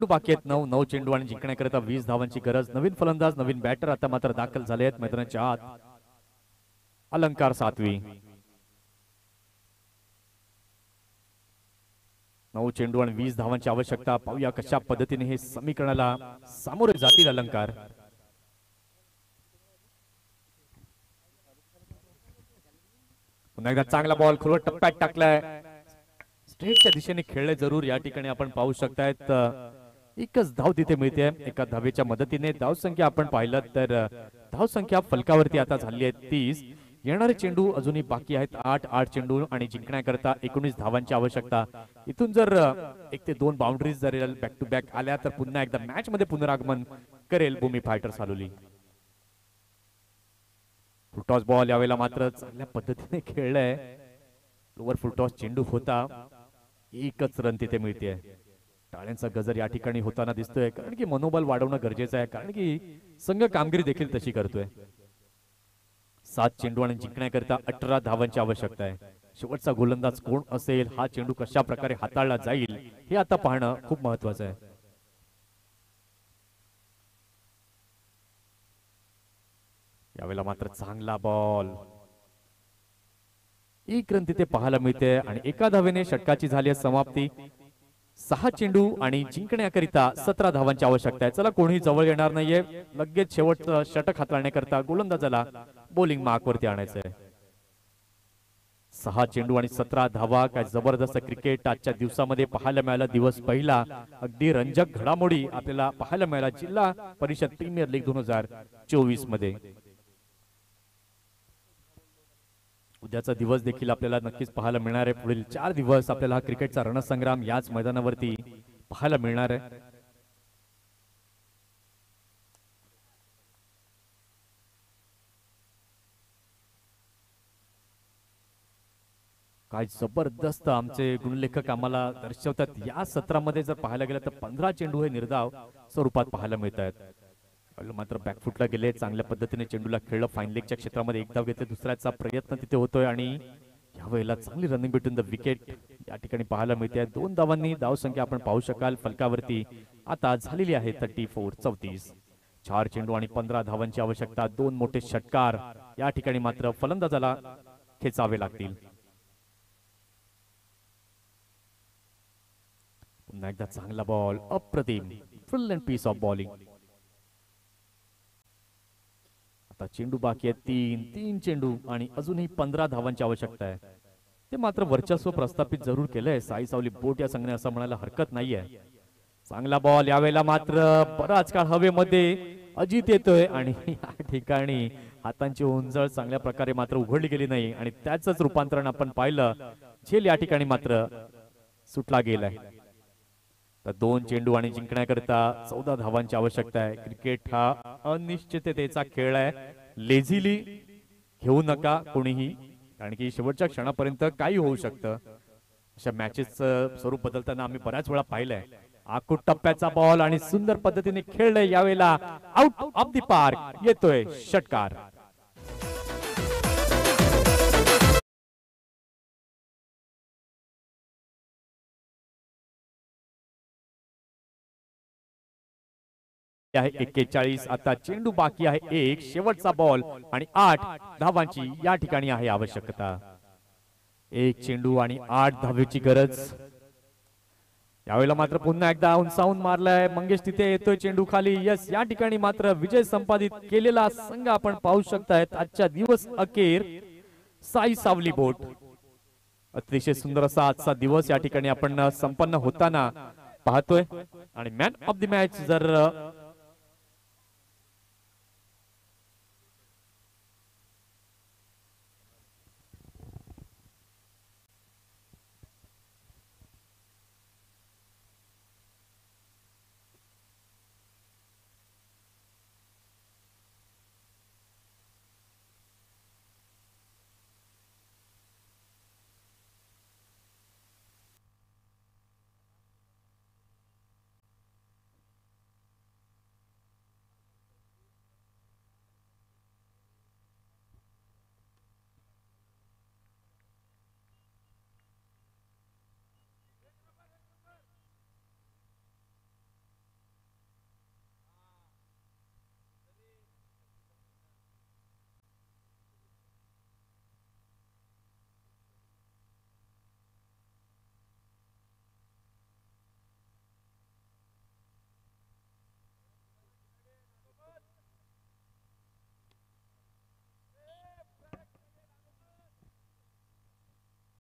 बाकी आहेत 9 चेंडू आणि जिंकण्याकरिता 20 धावांची गरज. नवीन फलंदाज, नवीन बॅटर आता मात्र दाखल झाले आहेत मैदानाच्या आत. अलंकार सातवी. 9 चेंडू आणि 20 धावांची आवश्यकता. पाहूया कशा पद्धतीने हे समीकरणाला सामोरे जातील अलंकार. पुन्हा एकदा चांगला बॉल खोलवर टप्प्यात टाकलाय. स्ट्रेटच्या दिशेने खेळले जरूर या ठिकाणी आपण पाहू शकतायत एकच धाव तिथे मिळते एका धावेच्या मदतीने. धावसंख्या आपण पाहिलं तर धावसंख्या फलकावरती आता झाली आहे 30. येणारे चेंडू अजूनही बाकी आहेत 8 चेंडू आणि जिंकण्याकरता 19 धावांची आवश्यकता. इथून जर 1 ते 2 बाउंड्रीज जर बॅक टू बॅक आल्या तर पुन्हा एकदा मॅच मध्ये पुनरागमन करेल भूमी फायटर्स हालोली. फुलटॉस बॉल यावेळेला मात्र चांगल्या पद्धतीने खेळलाय. लोवर फुलटॉस चेंडू होता. एकच रन तिथे मिळते. टाळ्यांचा गजर या ठिकाणी होताना दिसतोय कारण की मनोबल वाढवणं गरजेचं आहे कारण की संघ कामगिरी देखील तशी करतोय. 7 चेंडू आणि जिंकण्याकरता 18 धावांची आवश्यकता आहे. शेवटचा गोलंदाज कोण असेल हा चेंडू कशा प्रकारे हाताळला जाईल हे आता पाहणं खूप महत्वाचं आहे. यावेळेला मात्र चांगला बॉल. 1 रन तिथे पाहायला मिळते आणि एका धावेने षटकाची झाली आहे समाप्ती. 6 चेंडू आणि जिंकण्याकरिता 17 धावांची आवश्यकता आहे. चला कोणीही जवळ येणार नाहीये. लगेच शेवटचं षटक हाताळण्याकरता गोलंदाजाला बॉलिंग मार्क वरती आणायचं आहे. 6 चेंडू आणि 17 धावा. काय जबरदस्त क्रिकेट आजच्या दिवसामध्ये पाहायला मिळाला. दिवस पहिला अगदी रंजक घडामोडी आपल्याला पाहायला मिळाला जिल्हा परिषद प्रीमियर लीग 2024 मध्ये. उद्याचा दिवस देखील आपल्याला नक्कीच पाहायला मिळणार आहे. पुढील 4 दिवस आपल्याला हा क्रिकेटचा रणसंग्राम याच मैदानावरती पाहायला मिळणार आहे. काय जबरदस्त आमचे गुणलेखक आम्हाला दर्शवतात. या सत्रामध्ये जर पाहायला गेलं तर 15 चेंडू हे निर्धाव स्वरूपात पाहायला मिळत आहेत. मात्र बॅकफुटला गेले. चांगल्या पद्धतीने चेंडूला खेळलं. फाईन लेगच्या क्षेत्रामध्ये 1 धाव घेतले. दुसऱ्याचा प्रयत्न तिथे होतोय आणि यावेळेला चांगली रनिंग बिटवीन द विकेट या ठिकाणी पाहायला मिळते. 2 धावांनी धावसंख्या आपण पाहू शकाल फलकावरती आता झालेली आहे 34. 4 चेंडू आणि 15 धावांची आवश्यकता. 2 मोठे षटकार या ठिकाणी मात्र फलंदाजाला खेचावे लागतील. पुन्हा एकदा चांगला बॉल. अप्रतिम फुल अँड पीस ऑफ बॉलिंग. आता चेंडू बाकी आहे 3 चेंडू आणि अजूनही 15 धावांची आवश्यकता आहे. ते मात्र वर्चस्व प्रस्थापित जरूर केलंय साई सावली बोट या संघाने असं म्हणायला हरकत नाहीये. चांगला बॉल. यावेळेला मात्र बराच काळ हवेमध्ये अजित येतोय आणि या ठिकाणी हातांची उंजळ चांगल्या प्रकारे मात्र उघडली गेली नाही आणि त्याच रूपांतरण आपण पाहिलं. झेल या ठिकाणी मात्र सुटला गेलाय. तर 2 चेंडू आणि जिंकण्याकरता 14 धावांची आवश्यकता आहे. क्रिकेट हा अनिश्चिततेचा खेळ आहे. लेझिली घेऊ नका कोणीही कारण की शेवटच्या क्षणापर्यंत काही होऊ शकतं. अशा मॅचेसचं स्वरूप बदलताना आम्ही बऱ्याच वेळा पाहिलंय. आखूट टप्प्याचा बॉल आणि सुंदर पद्धतीने खेळलंय. यावेळेला आउट ऑफ द पार्क येतोय षटकार. आहे 41. आता चेंडू बाकी आहे 1. शेवटचा बॉल आणि 8 धावांची या ठिकाणी आहे आवश्यकता. 1 चेंडू आणि 8 धावेची गरज. यावेळेला मात्र पुन्हा एकदा उंचावून मारलाय मंगेश. तिथे येतोय चेंडू खाली. यस या ठिकाणी मात्र विजय संपादित केलेला संघ आपण पाहू शकतायत. आजच्या दिवस अखेर साई सावली बोट. अतिशय सुंदर असा आजचा दिवस या ठिकाणी आपण संपन्न होताना पाहतोय आणि मॅन ऑफ द मॅच जर